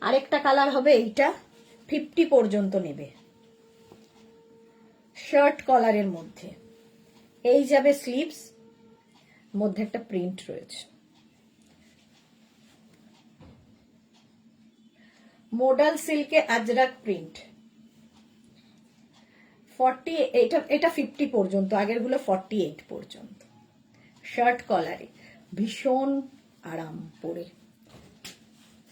আরেকটা কালার হবে এইটা, 50 পর্যন্ত নেবে, শার্ট কলারের মধ্যে। এই যাবে স্লিভস, মধ্যে একটা প্রিন্ট রয়েছে। মোডাল সিল্কে আজরাক প্রিন্ট, 40, এটা 50 পর্যন্ত, আগেরগুলো 48 পর্যন্ত, শার্ট কলারে, ভীষণ আরাম পরে,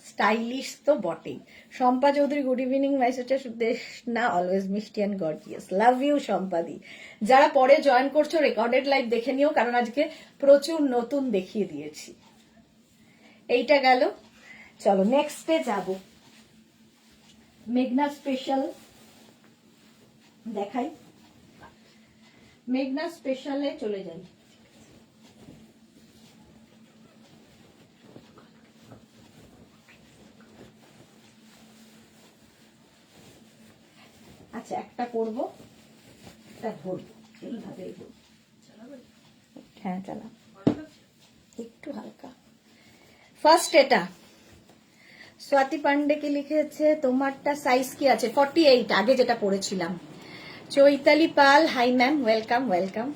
স্টাইলিশ তো বটেই। Shampa Chowdhury good evening my sister Sudesh না, অলওয়েজ মিষ্টি and gorgeous, love you Shampadi. যারা পরে জয়েন করছো রেকর্ডেড লাইভ দেখে নিও, কারণ আজকে প্রচুর নতুন দেখিয়ে দিয়েছি। এইটা গেল, চলো নেক্সটে যাব। মেঘনা স্পেশাল দেখাই, মেঘনা স্পেশালে চলে যাই। একটা করবো, একটা ধরবো, এইভাবে এগোবো। হ্যাঁ চালা, একটু হালকা। ফার্স্ট এটা স্বাতি পান্ডে কি লিখেছে, তোমারটা সাইজ কি আছে? 48, আগে যেটা পড়েছিলাম। চৈতালি পাল, হাই ম্যাম, ওয়েলকাম ওয়েলকাম।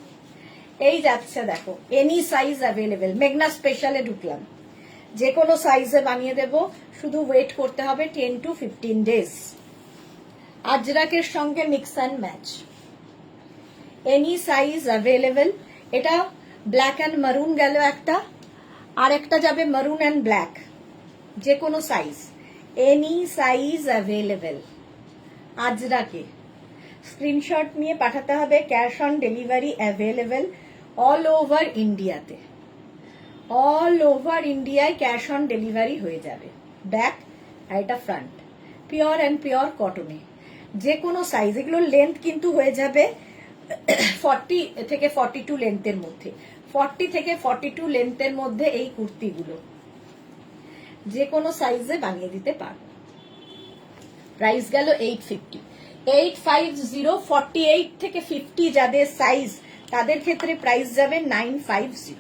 এই যাচ্ছে দেখো, এনি সাইজ অ্যাভেলেবেল। মেঘনা স্পেশালে ঢুকলাম, যে কোনো সাইজে বানিয়ে দেব, শুধু ওয়েট করতে হবে 10 to 15 ডেজ। আজরাকের সঙ্গে mix and match, any size available. এটা ব্ল্যাক অ্যান্ড মারুন গেল একটা, আর একটা যাবে মারুন অ্যান্ড ব্ল্যাক, যে কোনো সাইজ, এনি সাইজ অ্যাভেলেবেল। আজরাকে স্ক্রিনশট নিয়ে পাঠাতে হবে, cash on delivery available all over ইন্ডিয়াতে। অল ওভার ইন্ডিয়ায় ক্যাশ অন ডেলিভারি হয়ে যাবে। ব্যাক আর এটা ফ্রন্ট, পিওর অ্যান্ড পিওর কটনে, যে কোনো সাইজ। এগুলোর লেন্থ কিন্তু হয়ে যাবে 40 থেকে 42 লেন্থের মধ্যে। 40 থেকে 42 লেন্থের মধ্যে এই কুর্তিগুলো যে কোনো সাইজে বানিয়ে দিতে পারবো। প্রাইস গেল 850। 850, 48 থেকে 50 যাদের সাইজ, তাদের ক্ষেত্রে প্রাইস যাবে 950।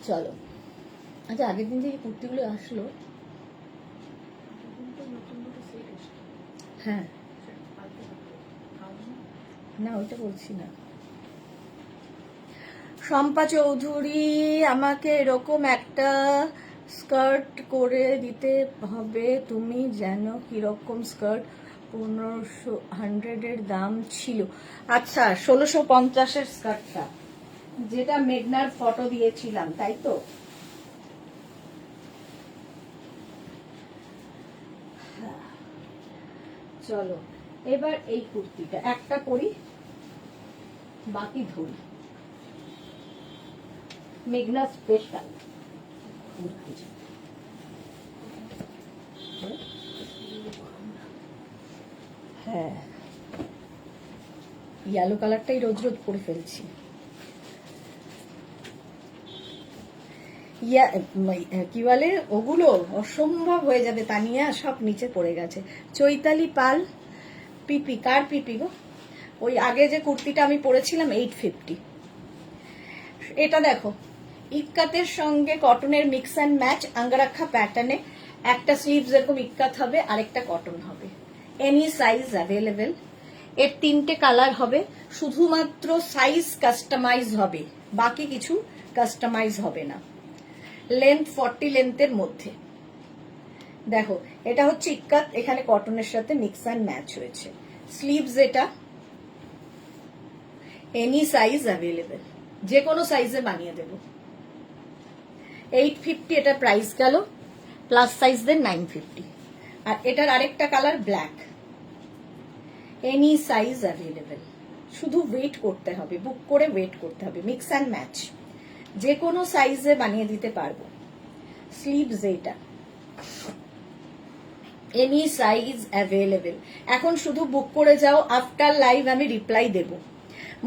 চলো, আচ্ছা আগের দিন যে কুর্তিগুলো আসলো, হ্যাঁ না ওইটা বলছি না। শম্পা চৌধুরী, আমাকে এরকম একটা স্কার্ট করে দিতে হবে, তুমি জানো কিরকম স্কার্ট? 1500 দাম ছিল। আচ্ছা 1650 স্কার্টটা, যেটা মেঘনার ফটো দিয়েছিলাম, তাই তো? চলো এবার এই কুর্তিটা একটা করি, বাকি ধরি। মেঘনা স্পেশাল হ্যাঁ, ইয়েলো কালারটাই রোজ রোজ পরে ফেলছি। কি বলে ওগুলো, অসম্ভব হয়ে যাবে তানিয়া, সব নিচে পড়ে গেছে। চৈতালি পাল, পিপি, কার পিপি গো? ওই আগে যে কুর্তিটা আমি পরেছিলাম 850। এটা দেখো, ইক্কাতের সঙ্গে কটনের মিক্স অ্যান্ড ম্যাচ, আঙ্গারাক্ষা প্যাটার্নে। একটা স্লিভস এরকম ইক্কাত হবে, আরেকটা কটন হবে। Any size available. এর 3টে কালার হবে, শুধুমাত্র সাইজ কাস্টমাইজ হবে, বাকি কিছু কাস্টমাইজ হবে না। লেন্থ 40 লেন্থের মধ্যে। দেখো এটা হচ্ছে ইক্কাত, এখানে কটনের সাথে মিক্স অ্যান্ড ম্যাচ হয়েছে। স্লিভস এটা, এনি সাইজ অ্যাভেলেবেল, যে কোনো সাইজে বানিয়ে দেব। 850 এটা প্রাইস গেল, প্লাস সাইজদের 950। আর এটার আরেকটা colour black, any size available, শুধু ওয়েট করতে হবে, বুক করে ওয়েট করতে হবে। মিক্স অ্যান্ড ম্যাচ, যে কোনো সাইজে বানিয়ে দিতে পারবো। স্লিভস এটা, এনি সাইজ অ্যাভেলেবেল। এখন শুধু বুক করে যাও, আফটার লাইভ আমি রিপ্লাই দেব।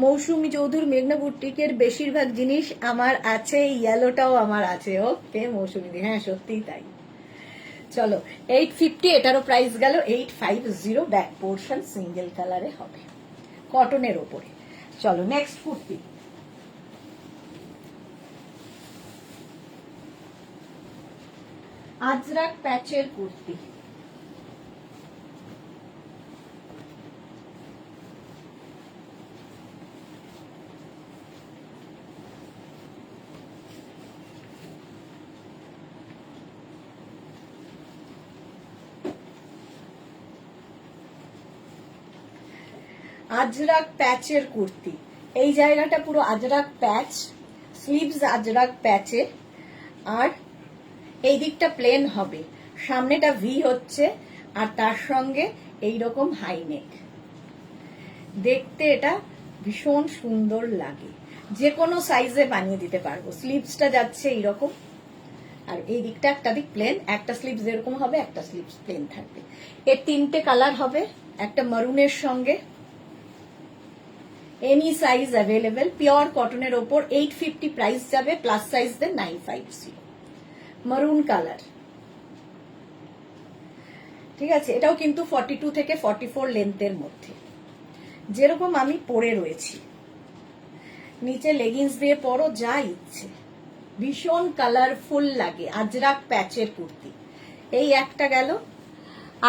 মৌসুমী চৌধুরী, মেঘনা বুটিকের বেশিরভাগ জিনিস আমার আছে, ইয়েলোটাও আমার আছে। ওকে মৌসুমী দি, হ্যাঁ সত্যিই তাই। চলো 850, এটারও প্রাইস গেল 850। ব্যাক পোর্শন সিঙ্গেল কালারে হবে, কটনের ওপরে। চলো নেক্সট কুর্তি। আজরাক প্যাচের কুর্তি, আজরাক প্যাচের কুর্তি। এই জায়গাটা পুরো আজরাক প্যাচ, স্লিভস আজরাক প্যাচে, আর এই দিকটা প্লেন হবে, সামনেটা ভি হচ্ছে, আর তার সঙ্গে এইরকম হাই নেক। দেখতে এটা ভীষণ সুন্দর লাগে, যে কোনো সাইজে বানিয়ে দিতে পারবো। স্লিভসটা যাচ্ছে এইরকম, আর এই দিকটা একটা দিক প্লেন, একটা স্লিভস এরকম হবে, একটা স্লিভস প্লেন থাকবে। এর 3টে কালার হবে, একটা মারুনের সঙ্গে। এনি সাইজ অ্যাভেলেবেল, পিওর কটনের ওপর। 850 প্রাইস যাবে, প্লাস সাইজদের 950। মারুন কালার, ঠিক আছে, এটাও কিন্তু 42 থেকে 44 লেন্থের মধ্যে, যেরকম আমি পরে রয়েছি। নিচে লেগিংস দিয়ে পরো, যা ইচ্ছে। ভীষণ কালারফুল লাগে। আজরাক প্যাচের কুর্তি, এই একটা গেল।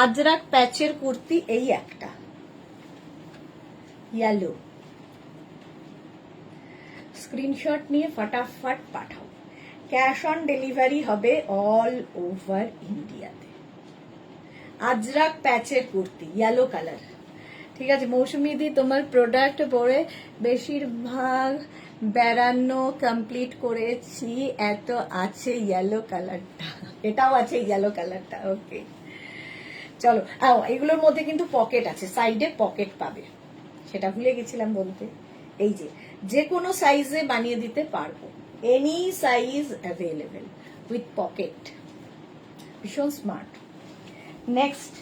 আজরাক প্যাচের কুর্তি এই একটা ইয়েলো। স্ক্রিনশট নিয়ে ফটাফট পাঠাও। ক্যাশ অন ডেলিভারি হবে অল ওভার ইন্ডিয়াতে। আজরাক প্যাচের কুর্তি ইয়েলো কালার। ঠিক আছে মৌসুমি দি, তোমার প্রোডাক্ট পরে বেশিরভাগ বেড়ানো কমপ্লিট করেছি। এত আছে ইয়েলো কালারটা, এটাও আছে ইয়েলো কালারটা। ওকে চলো, এগুলোর মধ্যে কিন্তু পকেট আছে, সাইডে পকেট পাবে, সেটা ভুলে গেছিলাম বলতে। এই যে কোনো সাইজে বানিয়ে দিতে পারবো, any size available with pocket. ভীষণ স্মার্ট। নেক্সট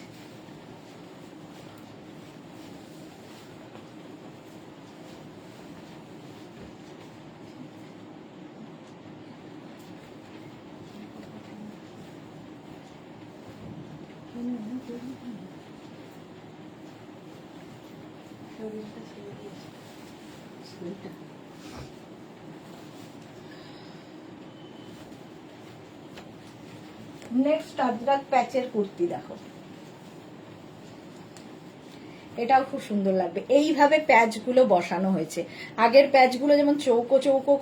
নেক্সট আজরাক প্যাচের কুর্তি দেখো, এটাও খুব সুন্দর লাগবে। এইভাবে প্যাচগুলো বসানো হয়েছে। আগের প্যাচগুলো যেমন চৌকো চৌকো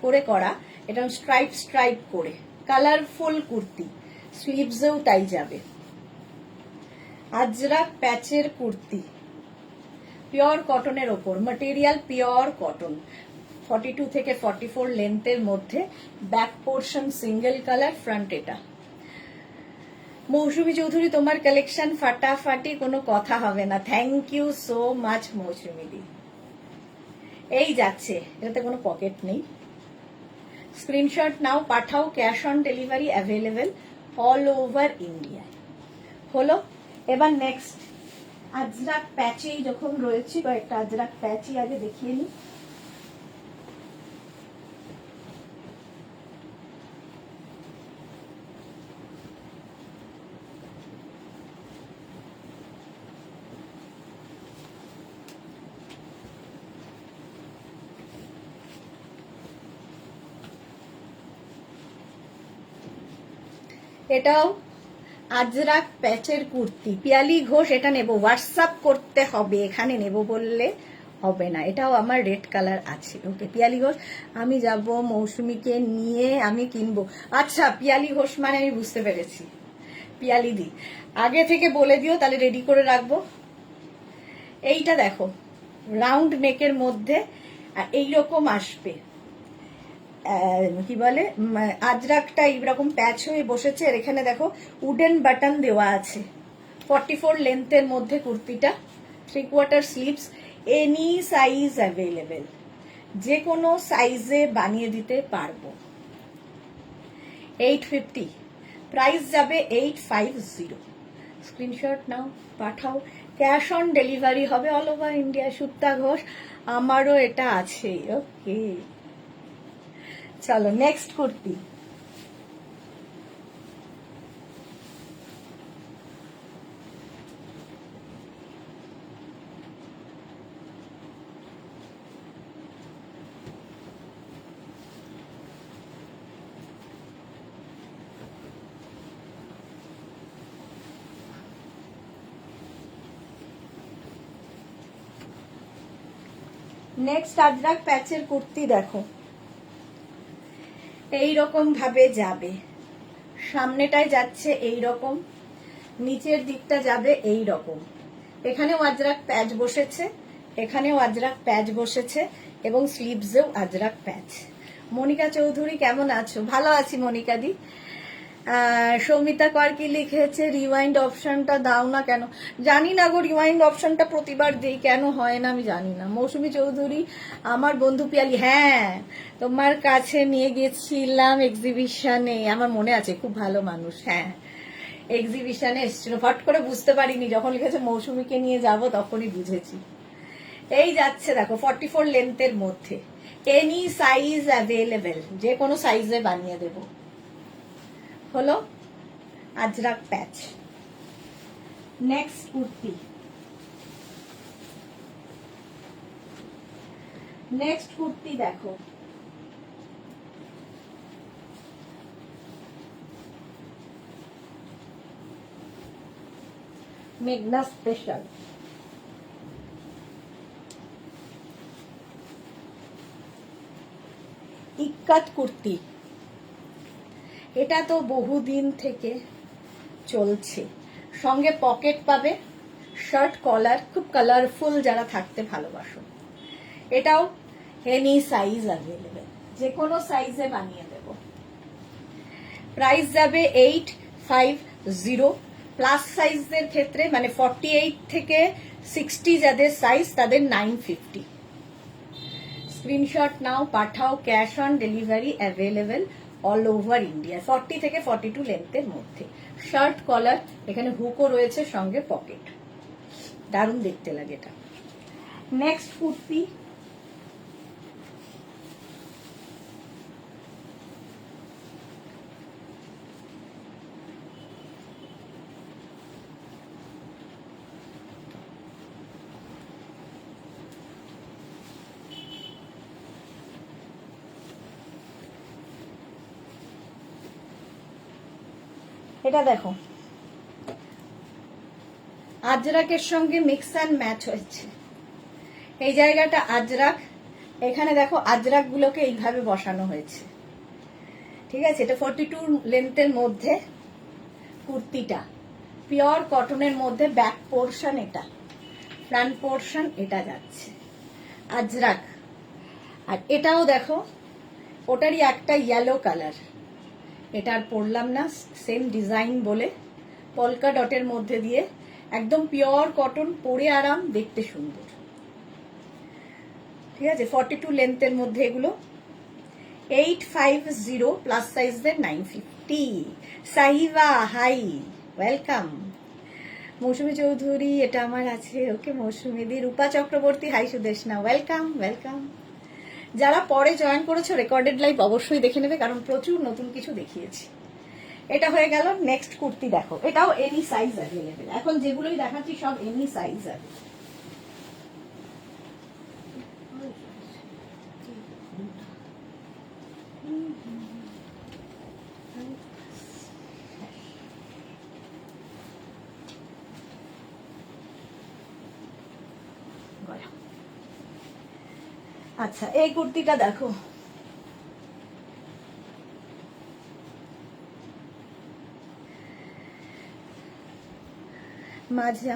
করে করা, এটা স্ট্রাইপ স্ট্রাইপ করে কালারফুল কুর্তি। স্লিভসেও তাই যাবে। আজরাক প্যাচের কুর্তি, পিওর কটনের ওপর, ম্যাটেরিয়াল পিওর কটন, 42 থেকে 44 লেন্থের মধ্যে। Back portion single colour, front এটা। মৌসুমী চৌধুরী, তোমার কালেকশন ফাটাফাটি, কোনো কথা হবে না। থ্যাংক ইউ সো মাচ মৌসুমী দি। এই যাচ্ছে, এটাতে কোনো পকেট নেই। স্ক্রিনশট নাও, পাঠাও। Cash on delivery available all over India. হলো, এবার নেক্সট আজরাক প্যাচেই যখন রয়েছি, কয়েকটা আজরাক প্যাচই আগে দেখিয়ে নিই। এটাও আজরাক প্যাচের কুর্তি, পিয়ালি ঘোষ। এটা নেব, হোয়াটসঅ্যাপ করতে হবে, এখানে নেব বললে হবে না। এটাও আমার রেড কালার আছে। ওকে পিয়ালি ঘোষ, আমি যাব মৌসুমীকে নিয়ে, আমি কিনবো। আচ্ছা পিয়ালি ঘোষ মানে আমি বুঝতে পেরেছি। পিয়ালি দি, আগে থেকে বলে দিও, তাহলে রেডি করে রাখবো। এইটা দেখো, রাউন্ড নেকের মধ্যে এইরকম আসবে, কি বলে, আজরাকটা এইরকম প্যাচ হয়ে বসেছে। আর এখানে দেখো উডেন বাটন দেওয়া আছে। 44 লেন্থের মধ্যে কুর্তিটা, 3/4 স্লিভস, এনি সাইজ অ্যাভেলেবেল, যে কোনো সাইজে বানিয়ে দিতে পারবো। 850, প্রাইস যাবে 850। স্ক্রিনশট নাও, পাঠাও। ক্যাশ অন ডেলিভারি হবে all over India. Supta Ghosh, আমারও এটা আছে। ওকে চলো নেক্সট কুর্তি। নেক্সট আজরাক প্যাচের কুর্তি দেখো, এইরকম ভাবে যাবে। সামনেটায় যাচ্ছে এই রকম, নিচের দিকটা যাবে এই রকম। এখানেও আজরাক প্যাচ বসেছে, এখানেও আজরাক প্যাচ বসেছে, এবং স্লিভসেও আজরাক প্যাচ। মনিকা চৌধুরী কেমন আছো? ভালো আছি মনিকা দি। সৌমিতা কর কি লিখেছে, রিওয়াইন্ড অপশনটা দাও না কেন? জানি না গো, রিওয়াইন্ড অপশনটা প্রতিবার দিই, কেন হয় না আমি জানি না। মৌসুমী চৌধুরী, আমার বন্ধু পিয়ালি, হ্যাঁ তোমার কাছে নিয়ে গেছিলাম এক্সিবিশনে, আমার মনে আছে, খুব ভালো মানুষ। হ্যাঁ এক্সিবিশনে এসেছিল, ফট করে বুঝতে পারিনি, যখন লিখেছে মৌসুমীকে নিয়ে যাব তখনই বুঝেছি। এই যাচ্ছে দেখো 44 লেন্থের মধ্যে, এনি সাইজ অ্যাভেলেবেল, যে কোনো সাইজে বানিয়ে দেব। হলো আজরাক প্যাচ। নেক্সট কুর্তি, নেক্সট কুর্তি দেখো, মেঘনা স্পেশাল। ইক্কাত কুর্তি, এটা তো বহুদিন থেকে চলছে। সঙ্গে পকেট পাবে, শার্ট কলার, খুব কালারফুল যারা থাকতে ভালোবাসো। এটাও এনি সাইজ অ্যাভেলেবেল, যে কোনো সাইজে বানিয়ে দেব। প্রাইস যাবে 850। প্লাস সাইজদের ক্ষেত্রে মানে 48 থেকে 60 যাদের সাইজ তাদের 950। স্ক্রিনশট নাও, পাঠাও, cash on delivery available all over India. 40 থেকে 42 লেন্থের মধ্যে। শার্ট কলার, এখানে হুকও রয়েছে, সঙ্গে পকেট, দারুণ দেখতে লাগে এটা। নেক্সট কুর্তি, এটা দেখো আজরাকের সঙ্গে মিক্স অ্যান্ড ম্যাচ হয়েছে। এই জায়গাটা আজরাক, এখানে দেখো আজরাক গুলোকে এইভাবে বসানো হয়েছে, ঠিক আছে। এটা 42 লেন্থের মধ্যে কুর্তিটা, পিওর কটনের মধ্যে। ব্যাক পোর্শন এটা, ফ্রন্ট পোর্শন এটা যাচ্ছে আজরাক। আর এটাও দেখো, ওটারই একটা ইয়েলো কালার, এটা আর পরলাম না, সেম ডিজাইন বলে। পলকা ডটের মধ্যে দিয়ে, একদম পিওর কটন, পরে আরাম, দেখতে সুন্দর, ঠিক আছে। 42 লেন্থের মধ্যে এগুলো। 850, প্লাস সাইজদের 950। Sahiba hi, welcome. মৌসুমী চৌধুরী, এটা আমার আছে, okay Mousumi di. Rupa Chakraborty, hi Sudeshna, welcome welcome. যারা পরে জয়েন করেছো রেকর্ডেড লাইভ অবশ্যই দেখে নেবে, কারণ প্রচুর নতুন কিছু দেখিয়েছি। এটা হয়ে গেল। নেক্সট কুর্তি দেখো, এটাও এনি সাইজ অ্যাভেলেবেল। এখন যেগুলোই দেখাচ্ছি সব এনি সাইজ আছে। আচ্ছা, এই কুর্তিটা দেখো,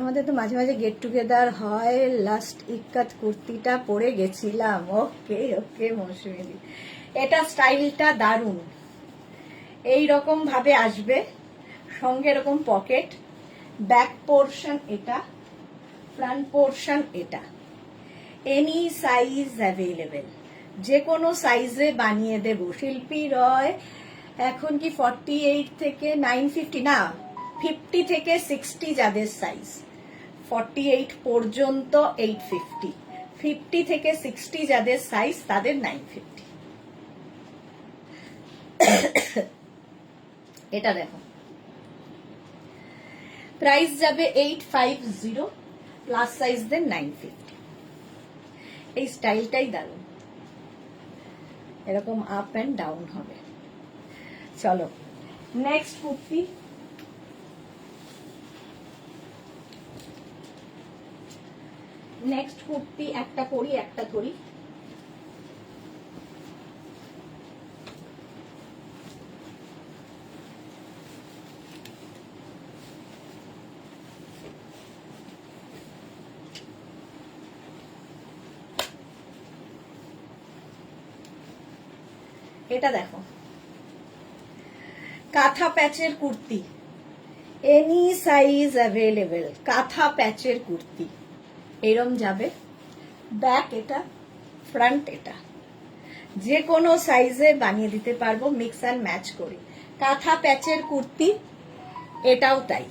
আমাদের তো মাঝে মাঝে গেট টুগেদার হয়। লাস্ট ইক্কাত কুর্তিটা পরে গেছিলাম। ওকে ওকে মৌসুমী, এটা স্টাইলটা দারুণ। এই রকম ভাবে আসবে, সঙ্গে এরকম পকেট, ব্যাক পোর্শন এটা, ফ্রন্ট পোর্শন এটা। এনি সাইজ অ্যাভেলেবেল, যে কোনো সাইজে বানিয়ে দেব। শিল্পী রয়, এখন কি 48 থেকে 950, না 50 থেকে 60 যাদের সাইজ, 48 পর্যন্ত 850, 50 থেকে 60 যাদের সাইজ তাদের 950। এটা দেখো, প্রাইস যাবে 850, প্লাস সাইজদের 950। এই স্টাইলটাই দারুণ, এরকম আপ এন্ড ডাউন হবে। চলো নেক্সট কুর্তি, নেক্সট কুর্তি একটা পরি একটা ধরি। এটা দেখো, কাঁথা প্যাচের কুর্তি, এনি সাইজ অ্যাভেলেবেল। কাঁথা প্যাচের কুর্তি এরম যাবে, ব্যাক এটা, ফ্রন্ট এটা, যে কোনো সাইজে বানিয়ে দিতে পারবো, মিক্স অ্যান্ড ম্যাচ করি। কাঁথা প্যাচের কুর্তি, এটাও তাই।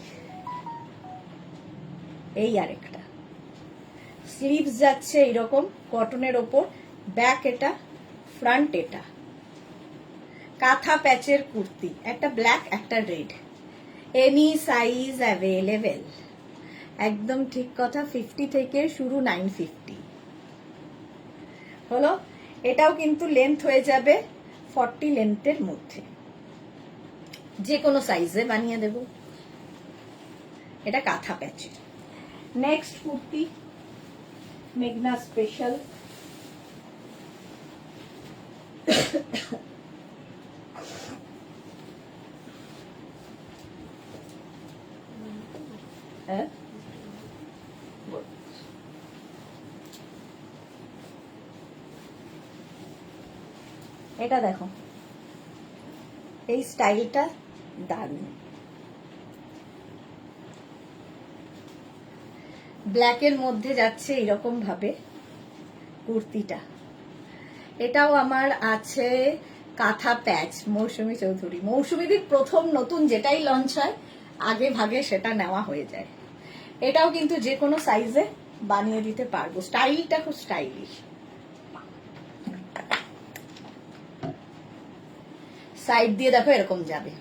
এই আরেকটা, স্লিভস যাচ্ছে এইরকম কটনের ওপর, ব্যাক এটা, ফ্রন্ট এটা। কাঁথা প্যাচের কুর্তি, একটা ব্ল্যাক একটা রেড, এনি সাইজ অ্যাভেলেবেল। একদম ঠিক কথা, 50 থেকে শুরু 950 হলো। এটাও কিন্তু লেন্থ হয়ে যাবে 40 লেন্থের মধ্যে, যে কোনো সাইজে বানিয়ে দেব। এটা কাঁথা প্যাচের। নেক্সট কুর্তি মেঘনা স্পেশাল, এটা দেখো, এই স্টাইলটা দারুণ। ব্ল্যাকের মধ্যে যাচ্ছে এরকম ভাবে কুর্তিটা। এটাও আমার আছে কাঁথা প্যাচ, মৌসুমী চৌধুরী। মৌসুমীদির প্রথম নতুন যেটাই লঞ্চ হয় আগে ভাগে সেটা নেওয়া হয়ে যায়। এটাও কিন্তু যে কোনো সাইজে বানিয়ে দিতে পারবো। স্টাইলটা খুব স্টাইলিশ। সাইড দিয়ে দেখো এরকম যাবে।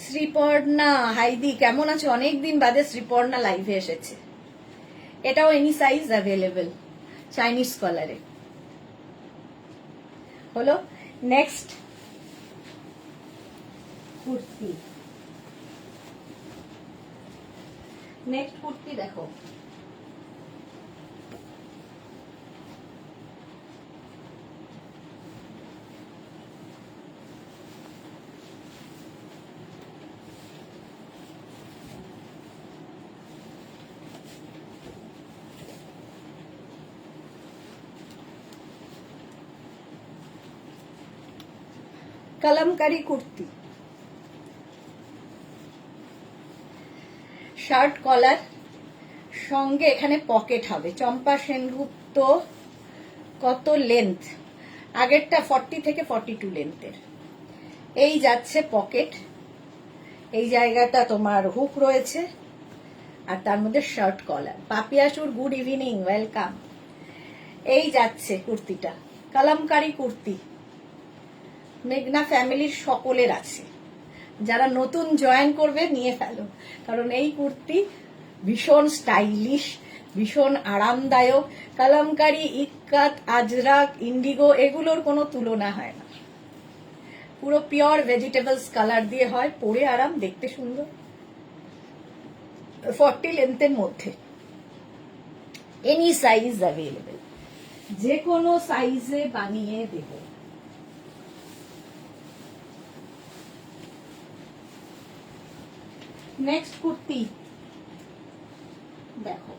শ্রীপর্ণা, হাইদি কেমন আছো? অনেকদিন বাদে শ্রীপর্ণা লাইভে এসেছে। এটাও এনি সাইজ অ্যাভেলেবেল, চাইনিজ কলারে হলো। নেক্সট কুর্তি, নেক্সট কুর্তি দেখো, কলমকারি কুর্তি, শার্ট কলার সঙ্গে এখানে পকেট হবে। চম্পা সেনগুপ্ত, কত লেন্থ? আগেরটা 40 থেকে 42 লেন্থের। এই যাচ্ছে পকেট, এই জায়গাটা তোমার হুক রয়েছে, আর তার মধ্যে শার্ট কলার। পাপিয়াসুর গুড ইভিনিং, ওয়েলকাম। এই যাচ্ছে কুর্তিটা, কলমকারি কুর্তি। মেঘনা ফ্যামিলির সকলের আছে, যারা নতুন জয়েন করবে নিয়ে ফেলো, কারণ এই কুর্তি ভীষণ স্টাইলিশ, ভীষণ আরামদায়ক। কলমকারি, ইক্কাত, আজরাক, ইন্ডিগো এগুলোর কোনো তুলনা হয় না। পুরো পিওর ভেজিটেবলস কালার দিয়ে হয়, পরে আরাম, দেখতে সুন্দর। 40 লেন্থের মধ্যে, এনি সাইজ অ্যাভেলেবেল, যে কোনো সাইজে বানিয়ে দেব। নেক্সট কুর্তি দেখো,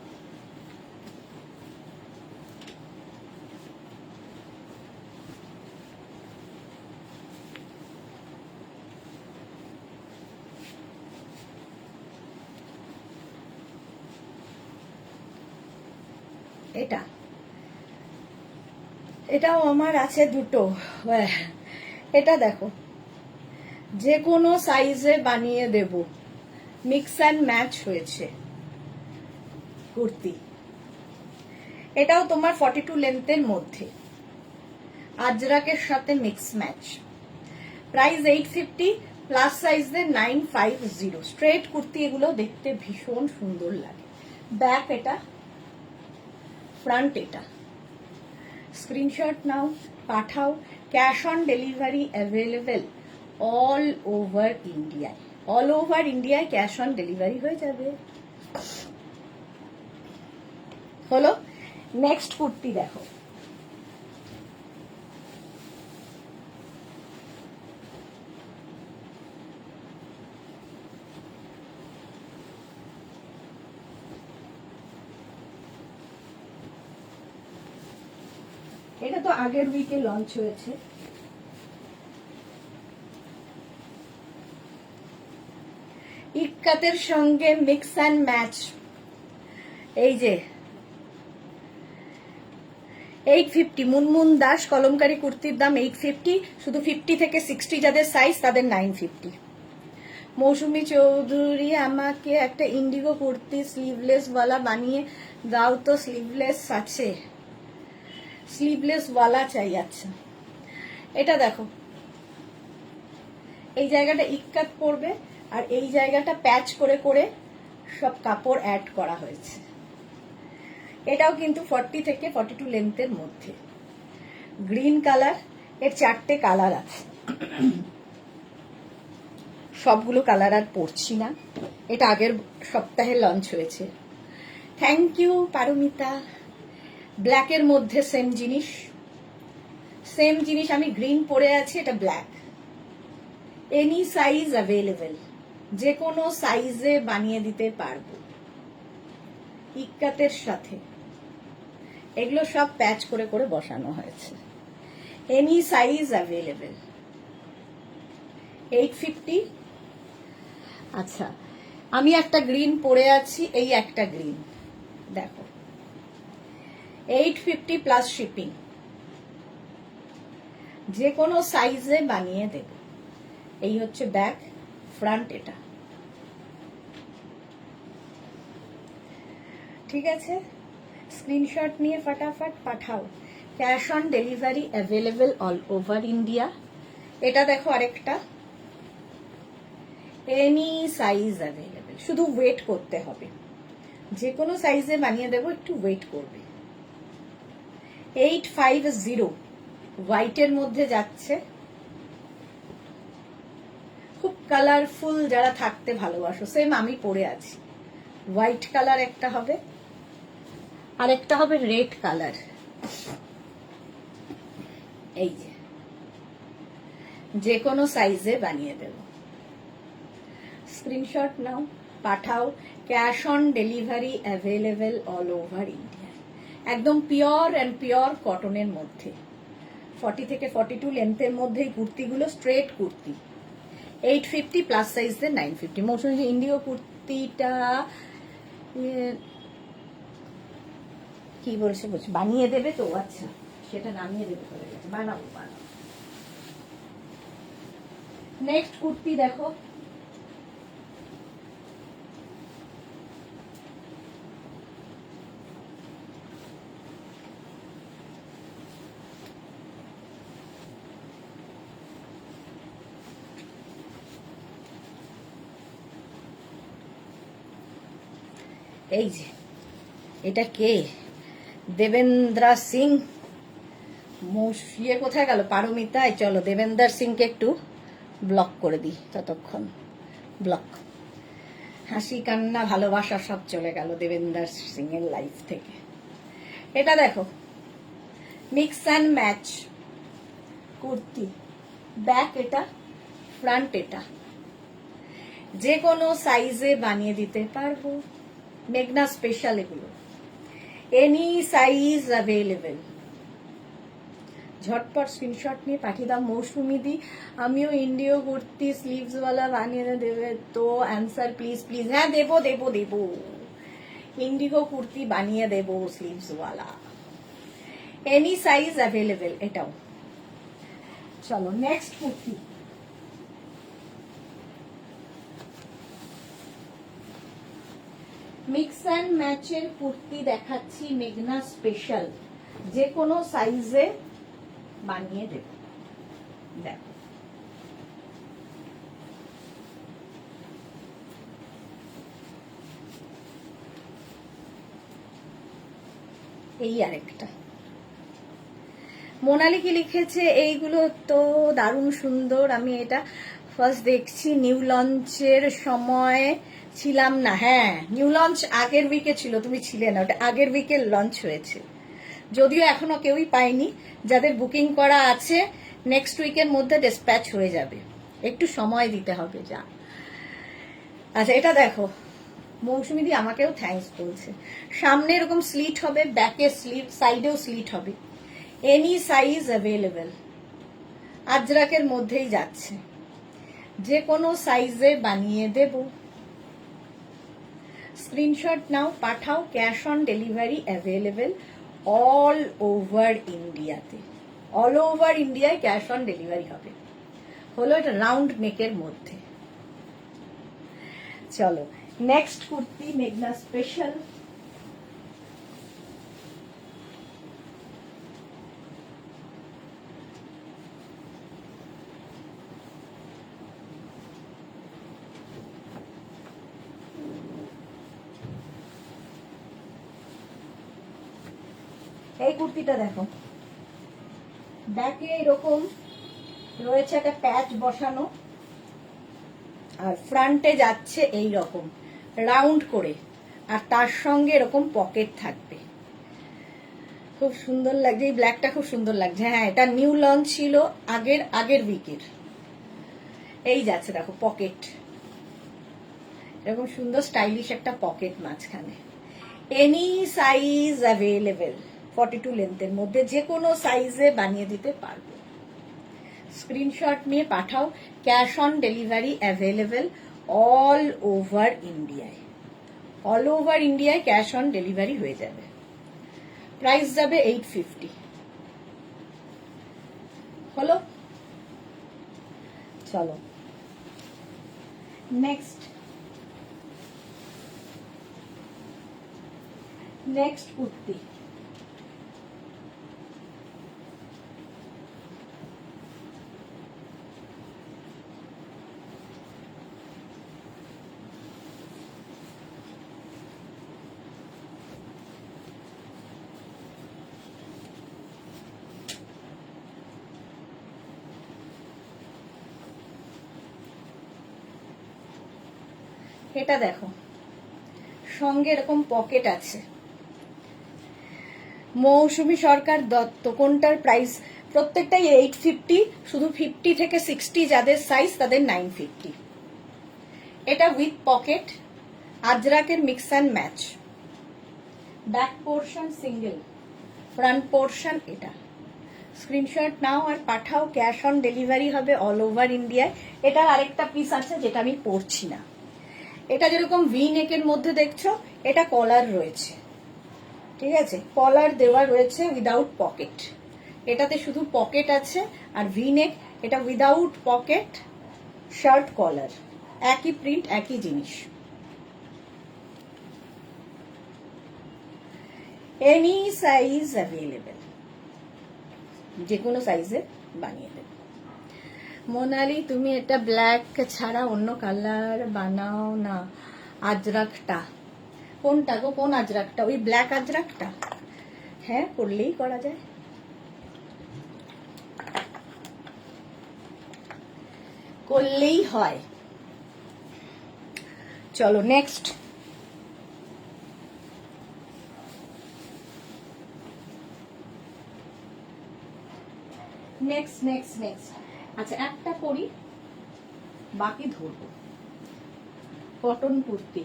এটা এটাও আমার আছে দুটো। এটা দেখো, যে কোনো সাইজে বানিয়ে দেব, মিক্স অ্যান্ড ম্যাচ হয়েছে কুর্তি। এটাও তোমার 42 লেন্থের মধ্যে, আজরাকের সাথে মিক্স ম্যাচ। প্রাইস 850, প্লাস সাইজে 950। স্ট্রেট কুর্তি এগুলো দেখতে ভীষণ সুন্দর লাগে। ব্যাক এটা, ফ্রন্ট এটা। স্ক্রিনশট নাও, পাঠাও। Cash on delivery available all over ইন্ডিয়ায়। অল ওভার ইন্ডিয়ায় ক্যাশ অন ডেলিভারি হয়ে যাবে। হলো। নেক্সট কুর্তি দেখো, এটা তো আগের উইকে লঞ্চ হয়েছে। ইক্কাতের সঙ্গে মিক্স অ্যান্ড ম্যাচ। এই যে 850, মুনমুন দাস কলমকারি কুর্তির দাম 850। শুধু 50 থেকে 60 যাদের সাইজ তাদের 950। মৌসুমী চৌধুরী, আমাকে একটা ইন্ডিগো কুর্তি স্লিভলেস ওয়ালা বানিয়ে দাও তো। স্লিভলেস আছে, স্লিভলেস ওয়ালা চাই। আচ্ছা, এটা দেখো, এই জায়গাটা ইক্কাত পড়বে আর এই জায়গাটা প্যাচ করে করে সব কাপড় অ্যাড করা হয়েছে। এটাও কিন্তু 40 থেকে 42 লেন্থের মধ্যে। গ্রিন কালার, এর 4টে কালার আছে, সবগুলো কালার আর পরছি না, এটা আগের সপ্তাহে লঞ্চ হয়েছে। Thank you Paromita. ব্ল্যাকের মধ্যে সেম জিনিস, আমি গ্রিন পরে আছি, এটা ব্ল্যাক। এনি সাইজ অ্যাভেলেবেল, যে কোনো সাইজে বানিয়ে দিতে পারবো ইক্কাতের সাথে। এগুলো সব প্যাচ করে করে বসানো হয়েছে। Any size available. 850। আচ্ছা, আমি একটা গ্রিন পরে আছি, এই একটা গ্রিন দেখো, 850 প্লাস শিপিং। যে কোনো সাইজে বানিয়ে দেব। এই হচ্ছে ব্যাক, ফ্রন্ট এটা, ঠিক আছে। স্ক্রিনশট নিয়ে ফটাফট পাঠাও। Cash on delivery available all over India. এটা দেখো আরেকটা, এনি সাইজ অ্যাভেলেবেল, শুধু ওয়েট করতে হবে। যে কোনো সাইজে বানিয়ে দেবো, একটু ওয়েট করবে। 850 হোয়াইটের মধ্যে যাচ্ছে, খুব কালারফুল, যারা থাকতে ভালোবাসো। সেম আমি পরে আছি, হোয়াইট কালার একটা হবে, আর একটা হবে রেড কালার। এই যে কোনো সাইজে বানিয়ে দেব। স্ক্রিনশট নাও, পাঠাও। Cash on delivery available all over India. একদম পিওর অ্যান্ড পিওর কটনের মধ্যে, 40 থেকে 42 লেন্থের মধ্যে এই কুর্তিগুলো, স্ট্রেট কুর্তি। 850 প্লাস সাইজে 950। মৌসুমী ইন্ডিগো কুর্তিটা কি বলছে বানিয়ে দেবে তো? আচ্ছা, সেটা নামিয়ে দেবে, চলে গেছে, বানাবো। নেক্সট কুর্তি দেখো, এই যে এটা কে? দেবেন্দ্রা সিং। কোথায় গেল? পারমিতায়। চলো দেবেন্দ্র সিংকে একটু ব্লক করে দিই, ততক্ষণ ব্লক। হাসি কান্না ভালোবাসা সব চলে গেল দেবেন্দ্র সিং এর লাইফ থেকে। এটা দেখো, mix and match kurti, back এটা, ফ্রন্ট এটা। যে কোনো সাইজে বানিয়ে দিতে পারবো, মেঘনা স্পেশাল এগুলো। Any size available. ঝটপট স্ক্রিনশট নিয়ে পাঠিয়ে দাও। মৌসুমি দি, আমিও ইন্ডিও কুর্তি স্লিভসওয়ালা বানিয়ে দেবে তো? Answer please please. হ্যাঁ দেবো দেবো দেবো, ইন্ডিগো কুর্তি বানিয়ে দেবো স্লিভসওয়ালা। এনি সাইজ অ্যাভেলেবেল এটাও। চলো নেক্সট কুর্তি। মিক্স অ্যান্ড ম্যাচের কুর্তি দেখাচ্ছি, মেঘনা স্পেশাল। যে কোনো সাইজে বানিয়ে দেব। দেখো, এই আরেকটা। মোনালি কি লিখেছে? এইগুলো তো দারুণ সুন্দর। আমি এটা ফার্স্ট দেখছি, নিউ লঞ্চের সময় ছিলাম না। হ্যাঁ, নিউ লঞ্চ আগের উইকে ছিল, তুমি ছিলে না, ওটা আগের উইকে লঞ্চ হয়েছে। যদিও এখনো কেউই পাইনি, যাদের বুকিং করা আছে নেক্সট উইকের মধ্যে ডিসপ্যাচ হয়ে যাবে, একটু সময় দিতে হবে যা। আচ্ছা, এটা দেখো, মৌসুমি দি আমাকেও থ্যাঙ্কস বলছে। সামনে এরকম স্লিট হবে, ব্যাকে স্লিট, সাইডেও স্লিট হবে। এনি সাইজ অ্যাভেলেবেল, আজরাকের মধ্যেই যাচ্ছে। যে কোনো সাইজে বানিয়ে দেব। স্ক্রিনশট নাও, পাঠাও। Cash on delivery available all over ইন্ডিয়াতে। অল ওভার ইন্ডিয়ায় ক্যাশ অন ডেলিভারি হবে। হলো এটা রাউন্ড নেকের মধ্যে। চলো নেক্সট কুর্তি, মেঘনা স্পেশাল। এই কুর্তিটা দেখো, ব্যাকে এরকম রয়েছে একটা প্যাচ বসানো, আর ফ্রন্টে যাচ্ছে এই রকম রাউন্ড করে, আর তার সঙ্গে এরকম পকেট থাকবে। খুব সুন্দর লাগছে, এই ব্ল্যাকটা খুব সুন্দর লাগছে। হ্যাঁ, এটা নিউ লঞ্চ ছিল আগের উইকের। এই যাচ্ছে দেখো পকেট, এরকম সুন্দর স্টাইলিশ একটা পকেট মাঝখানে। এনি সাইজ অ্যাভেলেবেল, 42 লেন্থের মধ্যে যে কোনো সাইজে বানিয়ে দিতে পারবো। স্ক্রিনশট নিয়ে পাঠাও। Cash on delivery available all over ইন্ডিয়ায়। অল ওভার ইন্ডিয়ায় ক্যাশ অন ডেলিভারি হয়ে যাবে। প্রাইস যাবে 850। হলো, চলো নেক্সট কুর্তি। এটা দেখো, সঙ্গে এরকম পকেট আছে। মৌসুমী সরকার দত্ত, কোনটার প্রাইস? প্রত্যেকটাই 850, শুধু 50 থেকে 60 যাদের সাইজ তাদের 950। এটা উইথ পকেট, আজরাকের mix and match. Back portion single, front portion এটা। স্ক্রিনশট নাও আর পাঠাও। ক্যাশ অন ডেলিভারি হবে অল ওভার ইন্ডিয়ায়। এটার আরেকটা পিস আছে যেটা আমি পরছি না। এটা যেরকম ভি নেকের মধ্যে দেখছো, এটা কলার রয়েছে, ঠিক আছে, কলার দেওয়া রয়েছে উইদাউট পকেট। এটাতে শুধু পকেট আছে, আর ভি নেক এটা উইদাউট পকেট, শার্ট কলার, একই প্রিন্ট একই জিনিস। এনি সাইজ অ্যাভেলেবেল, যে কোনো সাইজে বানিয়ে দেবে। মোনালি, তুমি এটা ব্ল্যাক ছাড়া অন্য কালার বানাও না। আজরাকটা কোনটা গো? কোন আজরাকটা? ওই ব্ল্যাক আজরাকটা? হ্যাঁ, করলেই করা যায়, করলেই হয়। চলো নেক্সট। আচ্ছা, একটা করি, বাকি ধরবো। কটন কুর্তি,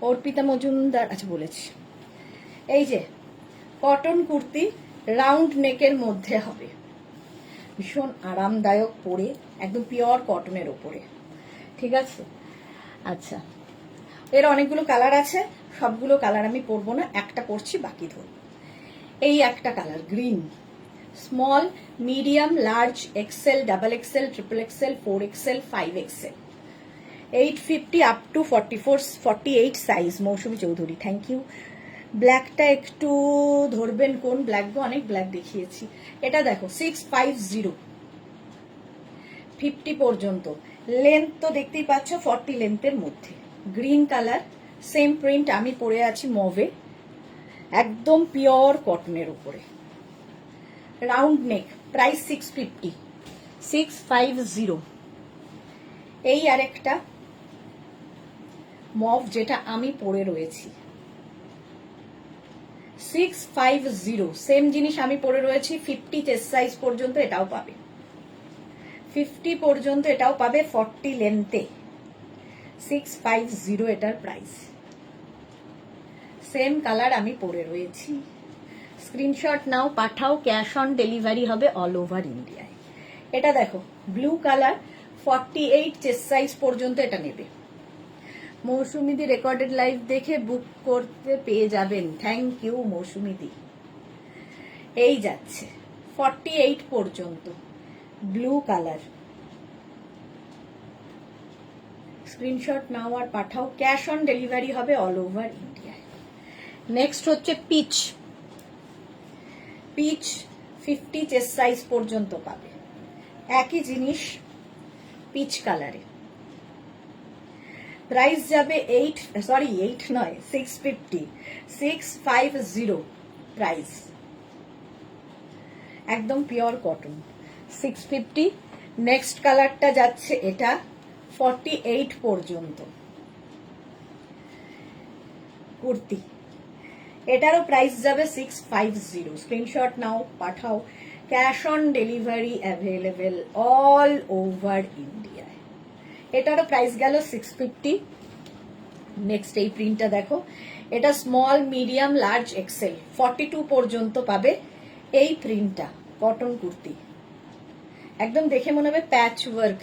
অর্পিতা মজুমদার, আচ্ছা বলেছি। এই যে কটন কুর্তি, রাউন্ড নেকের মধ্যে হবে, ভীষণ আরামদায়ক পরে, একদম পিওর কটনের ওপরে, ঠিক আছে। আচ্ছা, এর অনেকগুলো কালার আছে, সবগুলো কালার আমি পরবো না, একটা পরছি, বাকি ধরবো। এই একটা colour green, small, medium, large, XL, double XL, triple XL, 4XL, 5XL, 850 up to 48 size. Mousumi Chowdhury, thank you. ব্ল্যাকটা একটু ধরবেন, কোন ব্ল্যাক গো? অনেক ব্ল্যাক দেখিয়েছি। এটা দেখো 650, 50 পর্যন্ত লেন্থ তো দেখতেই পাচ্ছ, 40 লেন্থের মধ্যে। গ্রিন কালার, সেম প্রিন্ট আমি পরে আছি মভে, একদম পিওর কটনের উপরে, রাউন্ড নেক, প্রাইস 650, 650। এই আরেকটা মভ যেটা আমি পরে রয়েছি, 650, সেম জিনিস আমি পরে রয়েছি। 50 চেস্ট সাইজ পর্যন্ত এটাও পাবে, 50 পর্যন্ত এটাও পাবে, 40 লেন্থে, 650 এটার প্রাইস। সেম কালার আমি পরে রয়েছি। স্ক্রিনশট নাও, পাঠাও। ক্যাশ অন ডেলিভারি হবে অল ওভার ইন্ডিয়ায়। এটা দেখো ব্লু কালার, 48 চেস্ট সাইজ পর্যন্ত এটা নেবে। মৌসুমিদি, রেকর্ডেড লাইভ দেখে বুক করতে পেয়ে যাবেন। থ্যাংক ইউ মৌসুমিদি। এই যাচ্ছে 48 পর্যন্ত, ব্লু কালার। স্ক্রিনশট নাও আর পাঠাও। ক্যাশ অন ডেলিভারি হবে অল ওভার ইন্ডিয়ায়। নেক্সট হচ্ছে পিচ, পিচ 50 চেস্ট সাইজ পর্যন্ত পাবে। একই জিনিস পিচ কালারে, প্রাইস যাবে 8 নয় 650 প্রাইস, একদম পিওর কটন 650। নেক্সট কালারটা যাচ্ছে এটা 48 পর্যন্ত কুর্তি, এটারও প্রাইস যাবে 650। স্ক্রিনশট নাও, পাঠাও। Cash on delivery available all over ইন্ডিয়ায়। এটারও প্রাইস গেল 650। নেক্সট এই প্রিন্টটা দেখো, এটা স্মল মিডিয়াম লার্জ এক্সেল 42 পর্যন্ত পাবে। এই প্রিন্টটা কটন কুর্তি, একদম দেখে মনে হবে প্যাচ ওয়ার্ক,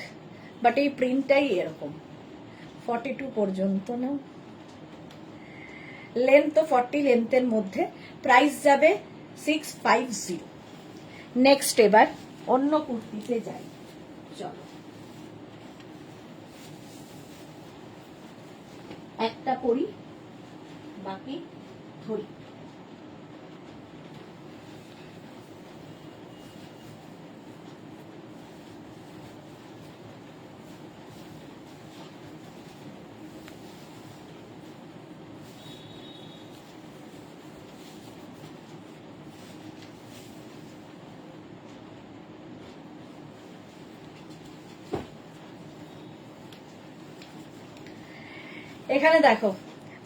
বাট এই প্রিন্টটাই এরকম। 42 পর্যন্ত না, লেন্থ তো 40 লেন্থের মধ্যে, প্রাইস যাবে 650। নেক্সট এবার অন্য কুর্তিতে যাই, চলো। একটা পরি, বাকি ধরি। এখানে দেখো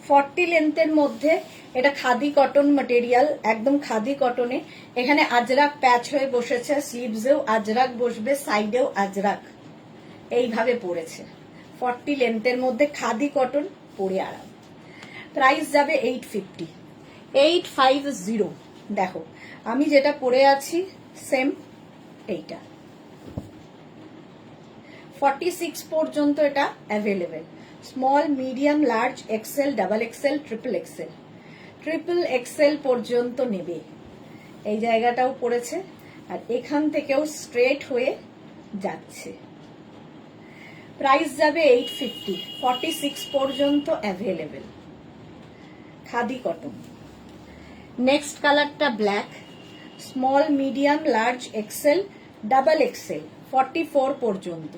40 লেন্থের মধ্যে, এটা খাদি কটন ম্যাটেরিয়াল, একদম খাদি কটনে। এখানে আজরাক প্যাচ হয়ে বসেছে, স্লিভসেও আজরাক বসবে, সাইডেও আজরাক, এইভাবে পড়েছে। 40 লেন্থের মধ্যে খাদি কটন, পরে আরাম। প্রাইস যাবে 850। দেখো আমি যেটা পরে আছি সেম এইটা, 46 পর্যন্ত এটা available. Small medium large XL double XL triple Excel পর্যন্ত নেবে। এই জায়গাটাও পড়েছে, আর এখান থেকেও স্ট্রেট হয়ে যাচ্ছে। প্রাইস যাবে 850, 46 পর্যন্ত অ্যাভেলেবেল, খাদি কটন। নেক্সট কালারটা black, small medium large XL double Excel 44 পর্যন্ত,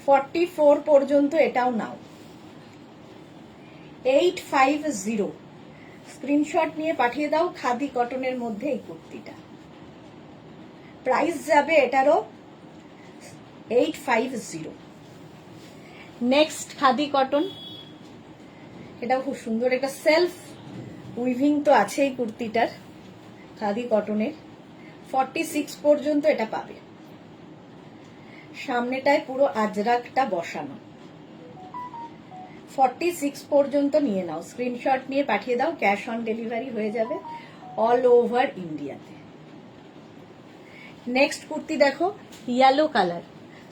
44 পর্যন্ত এটাও নাও। 850, স্ক্রিনশট নিয়ে পাঠিয়ে দাও। খাদি কটনের মধ্যে এই কুর্তিটা, প্রাইস যাবে এটারও 850। নেক্সট খাদি কটন, এটাও খুব সুন্দর, এটা সেলফ উইভিং তো আছে এই কুর্তিটার, খাদি কটনের। 46 পর্যন্ত এটা পাবে, সামনেটায় পুরো আজরাকটা বসানো। 46 পর্যন্ত নিয়ে নাও, স্ক্রিনশট নিয়ে পাঠিয়ে দাও, ক্যাশ অন ডেলিভারি হয়ে যাবে অল ওভার ইন্ডিয়াতে। নেক্সট কুর্তি দেখো, yellow colour,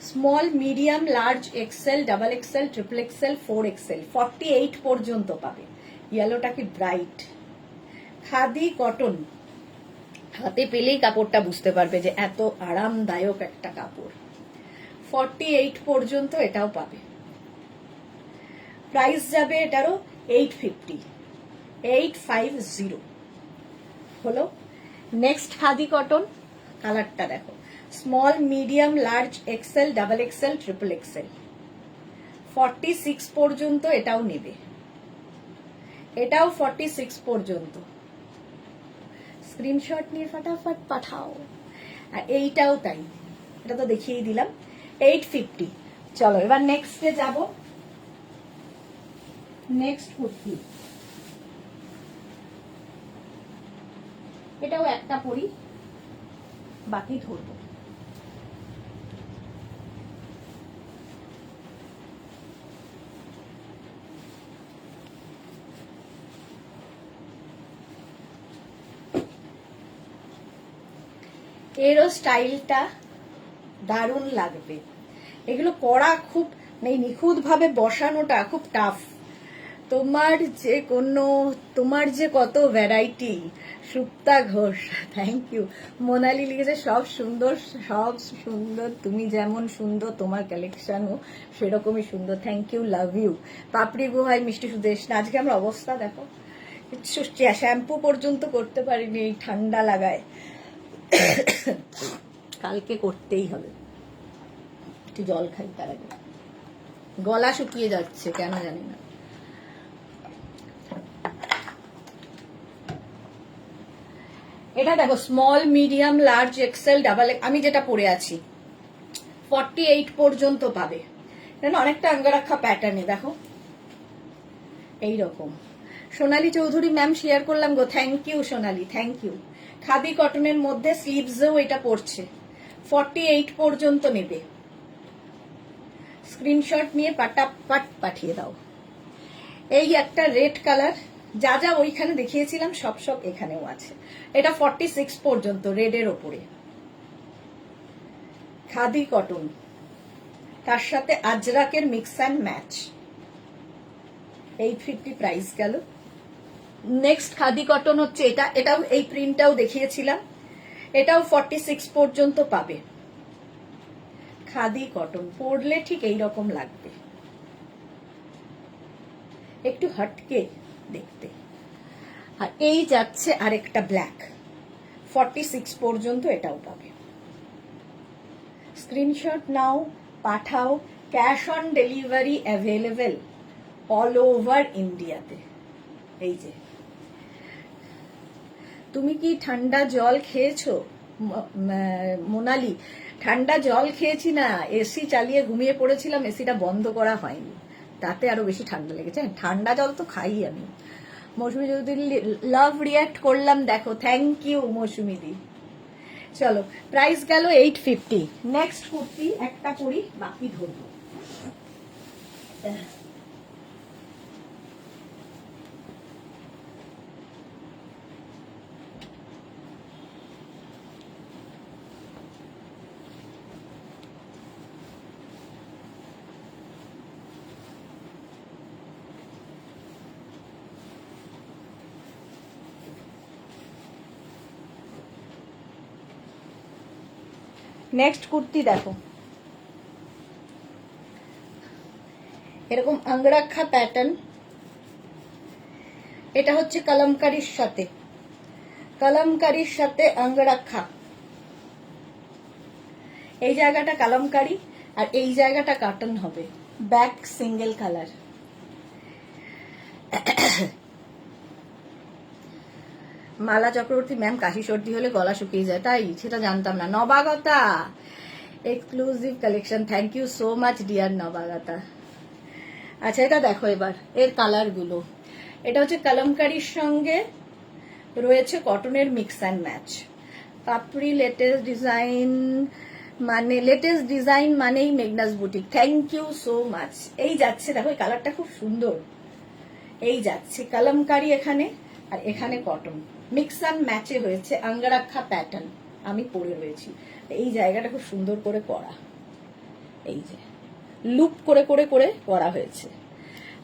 small medium large XL double XL triple XL 4XL 48 পর্যন্ত পাবে। ইয়েলোটা কি ব্রাইট, খাদি কটন, হাতে পেলেই কাপড়টা বুঝতে পারবে যে এত আরামদায়ক একটা কাপড়। 48 পর্যন্ত এটাও পাবে, প্রাইস যাবে এটারও 850, 850 হলো। নেক্সট খাদি কটন, কালারটা দেখো, small medium large XL double XL triple XL 46 পর্যন্ত এটাও নেবে, এটাও 46 পর্যন্ত। স্ক্রিনশট নিয়ে ফটাফট পাঠাও। আর এইটাও তাই, এটা তো দেখিয়েই দিলাম, 850। চলো এবার নেক্সটে যাব। নেক্সট কুর্তি, এটাও একটা পরি, বাকি ধরবো। এরও স্টাইলটা দারুণ লাগবে। এগুলো পরা খুব নিখুঁত ভাবে বসানোটা খুব টাফ। তোমার যে কত variety. Supta Ghosh, thank you. Monali লিখেছে সব সুন্দর, তুমি যেমন সুন্দর তোমার কালেকশনও সেরকমই সুন্দর, থ্যাংক ইউ, লাভ ইউ। পাপড়ি গুহাই মিষ্টি সুদেশ। আজকে আমার অবস্থা দেখো, শ্যাম্পু পর্যন্ত করতে পারিনি, এই ঠান্ডা লাগায়। কালকে করতেই হবে। একটু জল খাই তার আগে, গলা শুকিয়ে যাচ্ছে কেন জানি না। এটা দেখো small, medium, large, XL, double, আমি যেটা পরে আছি 48 পর্যন্ত পাবে। অনেকটা অঙ্গরাক্ষা প্যাটার্নে দেখো এইরকম। সোনালী চৌধুরী ম্যাম শেয়ার করলাম গো, thank you Sonali, thank you. Khadi কটনের মধ্যে স্লিভসেও এটা পড়ছে, 48 পর্যন্ত নেবে। স্ক্রিনশট নিয়ে পাটাপাট পাঠিয়ে দাও। এই একটা রেড কালার, যা যা ওইখানে দেখিয়েছিলাম সব সব এখানেও আছে। এটা 46 পর্যন্ত, রেডের ওপরে খাদি কটন, তার সাথে আজরাকের মিক্স অ্যান্ড ম্যাচ। 850 প্রাইস গেল। নেক্সট খাদি কটন হচ্ছে এটা, এটাও এই প্রিন্টটাও দেখিয়েছিলাম, এটাও 46 পর্যন্ত পাবে। খাদি কটন পরলে ঠিক এইরকম লাগবে, একটু হটকে দেখতে। আর এই যাচ্ছে আরেকটা ব্ল্যাক, 46 পর্যন্ত এটাও পাবে। স্ক্রিনশট নাও, পাঠাও। Cash on delivery available all over ইন্ডিয়াতে। এই যে, তুমি কি ঠান্ডা জল খেয়েছো মোনালি? ঠান্ডা জল খেয়েছি না, এসি চালিয়ে ঘুমিয়ে পড়েছিলাম, এসিটা বন্ধ করা হয়নি, তাতে আরো বেশি ঠান্ডা লেগেছে। ঠান্ডা জল তো খাই আমি। মৌসুমি চৌধুরী লাভ রিয়াক্ট করলাম, দেখো, থ্যাংক ইউ মৌসুমি দি। চলো, প্রাইস গেল 850। নেক্সট কুর্তি একটা করি, বাকি ধরবো। নেক্সট কুর্তি দেখো, এরকম অঙ্গরাক্ষা প্যাটার্ন। এটা হচ্ছে কলমকারীর সাথে, কলমকারীর সাথে অঙ্গরাক্ষা। এই জায়গাটা কলমকারী আর এই জায়গাটা কাটন হবে, back single colour. Mala Chakraborty ma'am, কাশি সর্দি হলে গলা শুকিয়ে যায়, তাই? সেটা জানতাম না। Nabagata exclusive collection, thank you so much dear Nabagata. আচ্ছা, এটা দেখো এবার এর কালার গুলো। এটা হচ্ছে কলমকারীর সঙ্গে রয়েছে কটনের mix and match. Papri latest design, মানে লেটেস্ট ডিজাইন মানেই Meghna's boutique, thank you so much. এই যাচ্ছে দেখো, এই কালারটা খুব সুন্দর। এই যাচ্ছে কলমকারী এখানে, আর এখানে কটন, মিক্স অ্যান্ড ম্যাচে হয়েছে অঙ্গরাক্ষা প্যাটার্ন। আমি পরে রয়েছি, এই জায়গাটা খুব সুন্দর করে করা, এই যে লুপ করে করে করে করা হয়েছে।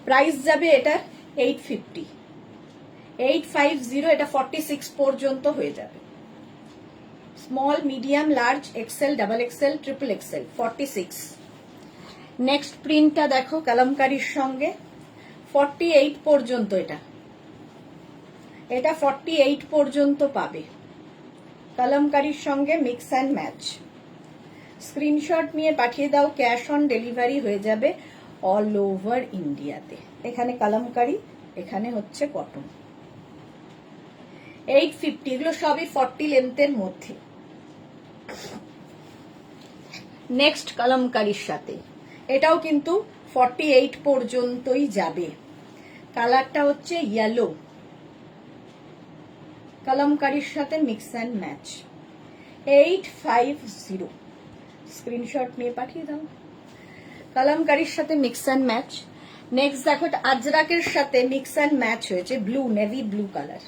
প্রাইস যাবে এটা 850, 850। এটা 46 পর্যন্ত হয়ে যাবে। Small, medium, large, XL, double XL, triple XL, 46। Next প্রিন্টটা দেখো, কলমকারীর সঙ্গে 48 পর্যন্ত। এটা 48 পর্যন্ত পাবে, কলমকারীর সঙ্গে মিক্স অ্যান্ড ম্যাচ। স্ক্রিনশট নিয়ে পাঠিয়ে দাও, ক্যাশ অন ডেলিভারি হয়ে যাবে অল ওভার ইন্ডিয়াতে। এখানে কলমকারী, এখানে হচ্ছে কটন। 850, এগুলো সবই 40 লেন্থের মধ্যে। নেক্সট কলমকারীর সাথে, এটাও কিন্তু 48 পর্যন্তই যাবে। কালারটা হচ্ছে ইয়েলো, কলমকারীর সাথে মিক্স অ্যান্ড ম্যাচ। 850, স্ক্রিনশট নিয়ে পাঠিয়ে দাও। কলমকারীর সাথে মিক্স অ্যান্ড ম্যাচ। নেক্সট দেখো, আজরাকের সাথে মিক্স অ্যান্ড ম্যাচ হয়েছে, ব্লু, নেভি ব্লু কালার,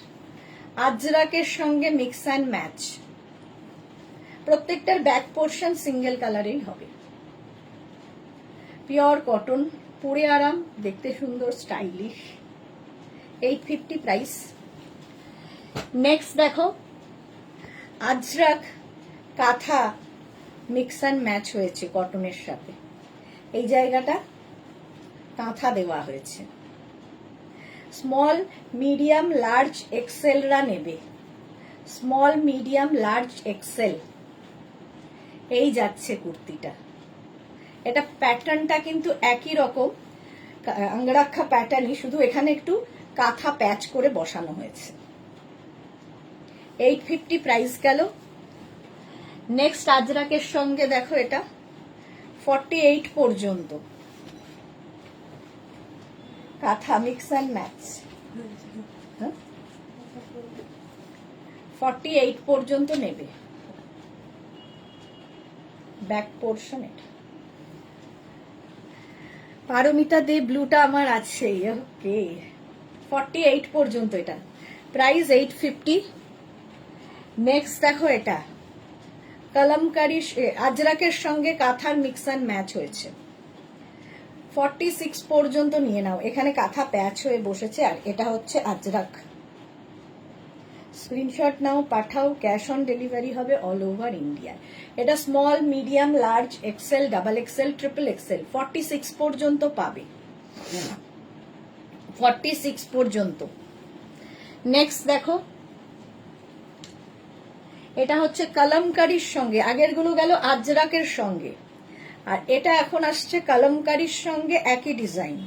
আজরাকের সঙ্গে মিক্স অ্যান্ড ম্যাচ। প্রত্যেকটার ব্যাক পোর্শন সিঙ্গেল কালারেই হবে। পিওর কটন, পরে আরাম, দেখতে সুন্দর, স্টাইলিশ। 850 প্রাইস। নেক্সট দেখো, আজরাক কাঁথা মিক্স অ্যান্ড ম্যাচ হয়েছে কটনের সাথে। এই জায়গাটা কাঁথা দেওয়া হয়েছে। স্মল মিডিয়াম লার্জ এক্সেলরা নেবে, স্মল মিডিয়াম লার্জ এক্সেল। এই যাচ্ছে কুর্তিটা। এটা প্যাটার্নটা কিন্তু একই রকম, আঙ্গরাক্ষা প্যাটার্নই, শুধু এখানে একটু কাঁথা প্যাচ করে বসানো হয়েছে। 850 প্রাইস গেল। নেক্সট আজরাকের সঙ্গে দেখো এটা 48 পর্যন্ত কাঁথা মিক্স অ্যান্ড ম্যাচ। 48 পর্যন্ত নেবে। ব্যাক পোর্শন এটা। পারমিতা দে ব্লুটা আমার আছে। ওকে, 48 পর্যন্ত এটা, প্রাইস 850। নেক্সট দেখো এটা কলমকারি আজরাকের সঙ্গে কাঁথার মিক্স অ্যান্ড ম্যাচ হয়েছে। 46 পর্যন্ত নিয়ে নাও। এখানে কাঁথা প্যাচ হয়ে বসেছে, আর এটা হচ্ছে আজরাক। স্ক্রিনশট নাও, পাঠাও, ক্যাশ অন ডেলিভারি হবে অল ওভার ইন্ডিয়া। এটা small medium large XL double XL triple XL 46 পর্যন্ত পাবে, 46 পর্যন্ত। নেক্সট দেখো এটা হচ্ছে কলমকারির সঙ্গে, আগের গুলো গেল আজরাকের সঙ্গে, আর এটা এখন আসছে কলমকারির সঙ্গে একই ডিজাইন।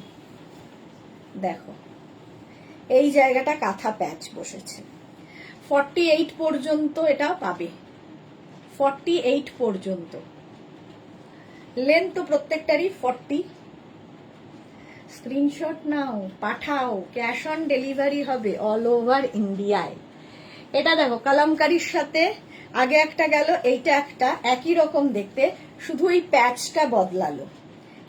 দেখো এই জায়গাটা কাঁথা প্যাচ বসেছে। 48 পর্যন্ত এটা পাবে, 48 পর্যন্ত। লেন্থ তো প্রত্যেকটারই 40। স্ক্রিনশট নাও, পাঠাও, ক্যাশ অন ডেলিভারি হবে অল ওভার ইন্ডিয়ায়। এটা দেখো কলমকারির সাথে আগে একটা গেল, এইটা একটা, একই রকম দেখতে, শুধু এই প্যাচটা বদলালো।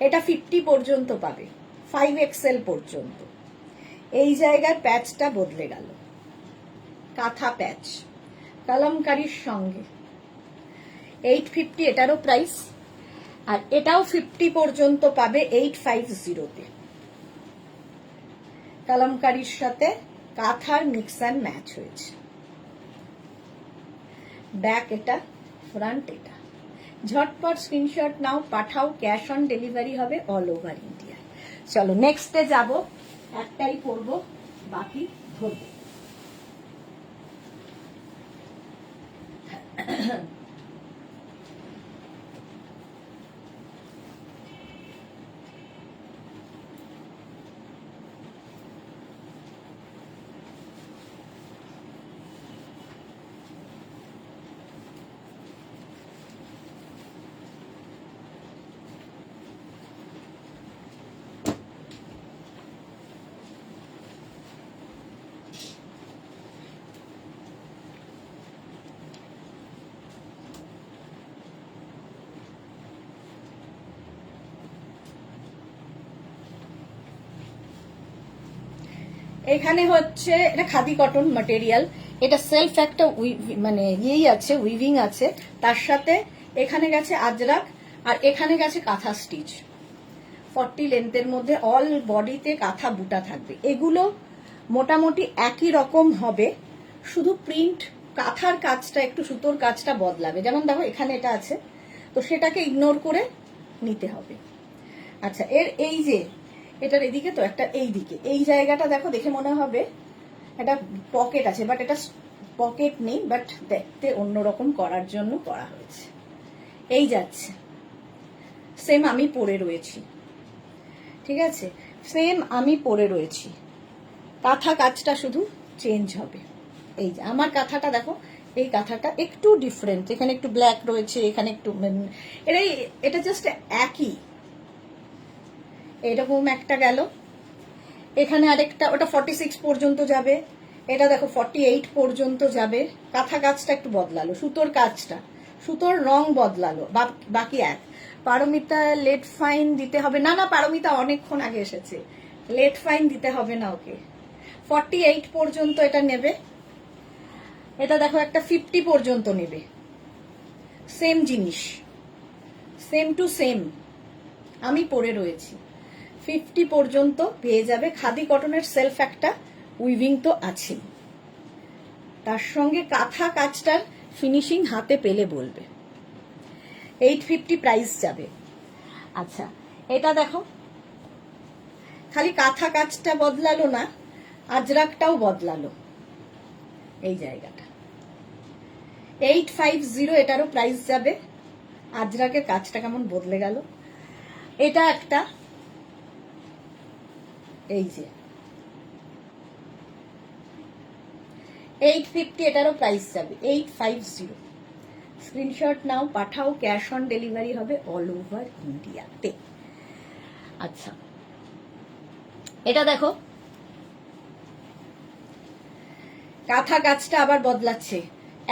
এটা 50 পর্যন্ত পাবে, 5XL পর্যন্ত। এই জায়গার প্যাচটা বদলে গেল, কাঁথা প্যাচ কলমকারির সঙ্গে। 850 এটারও প্রাইস, আর এটাও 50 পর্যন্ত পাবে 850-তে। কলমকারির সাথে কাঁথার মিক্স অ্যান্ড ম্যাচ হয়েছে। ব্যাক এটা, ফ্রন্ট এটা। ঝটপট স্ক্রিনশট নাও, পাঠাও, ক্যাশ অন ডেলিভারি হবে অল ওভার ইন্ডিয়া। চলো নেক্সটে যাব, একটাই পরবো, বাকি ধরবো। এখানে হচ্ছে এটা খাদি কটন ম্যাটেরিয়াল, এটা সেলফ একটা মানে ইয়েই আছে, উইভিং আছে, তার সাথে এখানে গেছে আজরাক, আর এখানে গেছে কাঁথা স্টিচ। 40 লেন্থের মধ্যে অল বডিতে কাঁথা বুটা থাকবে। এগুলো মোটামুটি একই রকম হবে, শুধু প্রিন্ট কাঁথার কাজটা একটু সুতোর কাজটা বদলাবে। যেমন দেখো এখানে এটা আছে, তো সেটাকে ইগনোর করে নিতে হবে। আচ্ছা, এর এই যে এটার এদিকে তো একটা, এই দিকে এই জায়গাটা দেখো, দেখে মনে হবে একটা পকেট আছে, বাট এটা পকেট নেই, বাট দেখতে অন্যরকম করার জন্য করা হয়েছে। এই যাচ্ছে, সেম আমি পরে রয়েছি, ঠিক আছে, সেম আমি পরে রয়েছি। কাঁথা কাজটা শুধু চেঞ্জ হবে। এই যে আমার কাঁথাটা দেখো, এই কাঁথাটা একটু ডিফারেন্ট, এখানে একটু ব্ল্যাক রয়েছে, এখানে একটু, এটা জাস্ট একই। এরকম একটা গেল, এখানে আরেকটা, ওটা 46 পর্যন্ত যাবে, এটা দেখো 48 পর্যন্ত যাবে। কাঁথা কাজটা একটু বদলালো, সুতোর কাজটা, সুতোর রং বদলালো, বাকি এক। পারমিতা লেট ফাইন দিতে হবে না, না পারমিতা অনেকক্ষণ আগে এসেছে, লেট ফাইন দিতে হবে না ওকে। 48 পর্যন্ত এটা নেবে। এটা দেখো একটা 50 পর্যন্ত নেবে, সেম জিনিস, সেম টু সেম আমি পরে রয়েছি। 50 পর্যন্ত পেয়ে যাবে। খাদি কটনের সেলফ একটা উইভিং তো আছে, তার সঙ্গে কাঁথা কাজটার ফিনিশিং হাতে পেলে বলবে। 850 প্রাইস যাবে। আচ্ছা, এটা দেখো খালি কাঁথা কাজটা বদলালো না, আজরাকটাও বদলালো এই জায়গাটা। 850 এটারও প্রাইস যাবে। আজরাকের কাজটা কেমন বদলে গেল। এটা একটা, এই যে 850, এটারও প্রাইস যাবে 850। স্ক্রিনশট নাও, পাঠাও, ক্যাশ অন ডেলিভারি হবে অল ওভার ইন্ডিয়াতে। আচ্ছা, এটা দেখো, কাঁথা কাজটা আবার বদলাচ্ছে।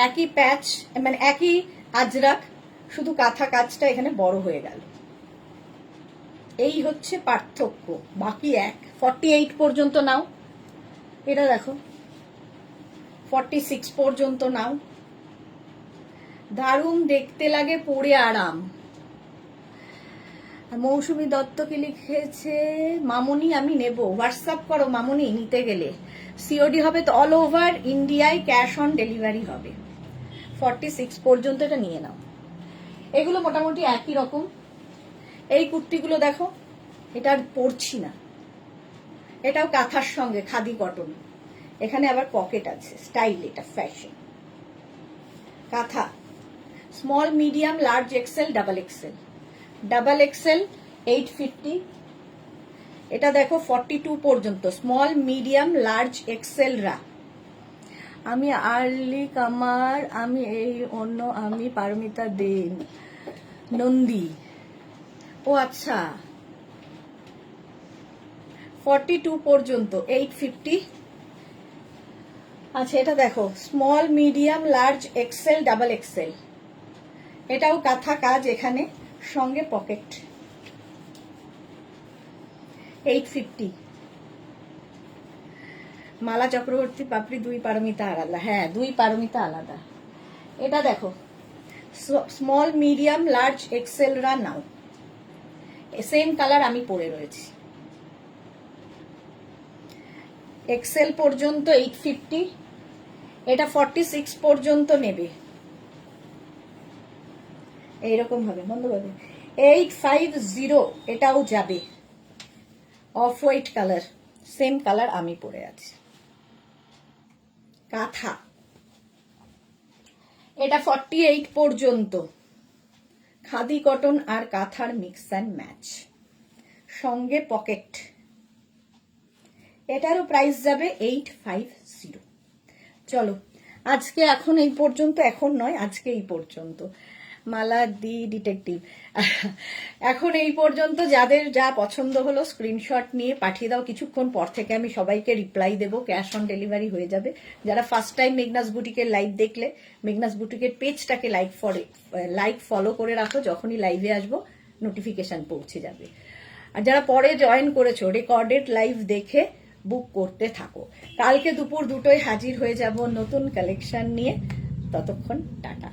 একই প্যাচ, মানে একই আজরাক, শুধু কাঁথা কাজটা এখানে বড় হয়ে গেল। এই হচ্ছে পার্থক্য, বাকি এক। 48 পর্যন্ত নাও। এটা দেখো 46 পর্যন্ত নাও। দারুণ দেখতে লাগে, পরে আরাম। মৌসুমী দত্ত কি লিখেছে, মামনি আমি নেব, হোয়াটসঅ্যাপ করো মামনি, নিতে গেলে সিওডি হবে তো, অল ওভার ইন্ডিয়ায় ক্যাশ অন ডেলিভারি হবে। 46 পর্যন্ত এটা নিয়ে নাও। এগুলো মোটামুটি একই রকম। এই কুর্তিগুলো দেখো, এটা আর পরছি না, এটাও কাঁথার সঙ্গে খাদি কটন, এখানে আবার পকেট আছে, স্টাইল, এটা ফ্যাশন। কাঁথা small medium large XL double Excel. Double Excel 850, এটা দেখো 42 পর্যন্ত, স্মল মিডিয়াম লার্জ এক্সেল রা। আমি আর্লি কামার, আমি এই অন্য, আমি পারমিতা দেন নন্দী। ও আচ্ছা, 42 পর্যন্ত 850। আচ্ছা, এটা দেখো small medium large XL double Excel, এটাও কাঁথা কাজ, এখানে সঙ্গে পকেট, 850। মালা চক্রবর্তী পাপড়ি, দুই পারমিতা আলাদা। হ্যাঁ, দুই পারমিতা আলাদা। এটা দেখো স্মল মিডিয়াম লার্জ এক্সেল রা নাও, সেম কালার আমি পরে রয়েছি। এক্সেল পর্যন্ত 850, এটা 46 পর্যন্ত নেবে, এইরকম হবে বন্ধ হবে। 850 এটাও যাবে, off white colour, same colour আমি পরে আছি। কাঁথা, এটা 48 পর্যন্ত, খাদি কটন আর কাঁথার মিক্স অ্যান্ড ম্যাচ, সঙ্গে পকেট, এটারও প্রাইস যাবে 850। চলো আজকে এখন এই পর্যন্ত, এখন নয়, আজকে এই পর্যন্ত। মালা দি ডিটেকটিভ, এখন এই পর্যন্ত। যাদের যা পছন্দ হলো স্ক্রিনশট নিয়ে পাঠিয়ে দাও, কিছুক্ষণ পর থেকে আমি সবাইকে রিপ্লাই দেবো, ক্যাশ অন ডেলিভারি হয়ে যাবে। যারা ফার্স্ট টাইম মেঘনাস বুটিকের লাইভ দেখলে, মেঘনাস বুটিকের পেজটাকে লাইক ফলো করে রাখো, যখনই লাইভে আসবো নোটিফিকেশন পৌঁছে যাবে। আর যারা পরে জয়েন করেছো, রেকর্ডেড লাইভ দেখে বুক করতে থাকো। কালকে দুপুর 2টোয় হাজির হয়ে যাব নতুন কালেকশন নিয়ে। ততক্ষণ টাটা।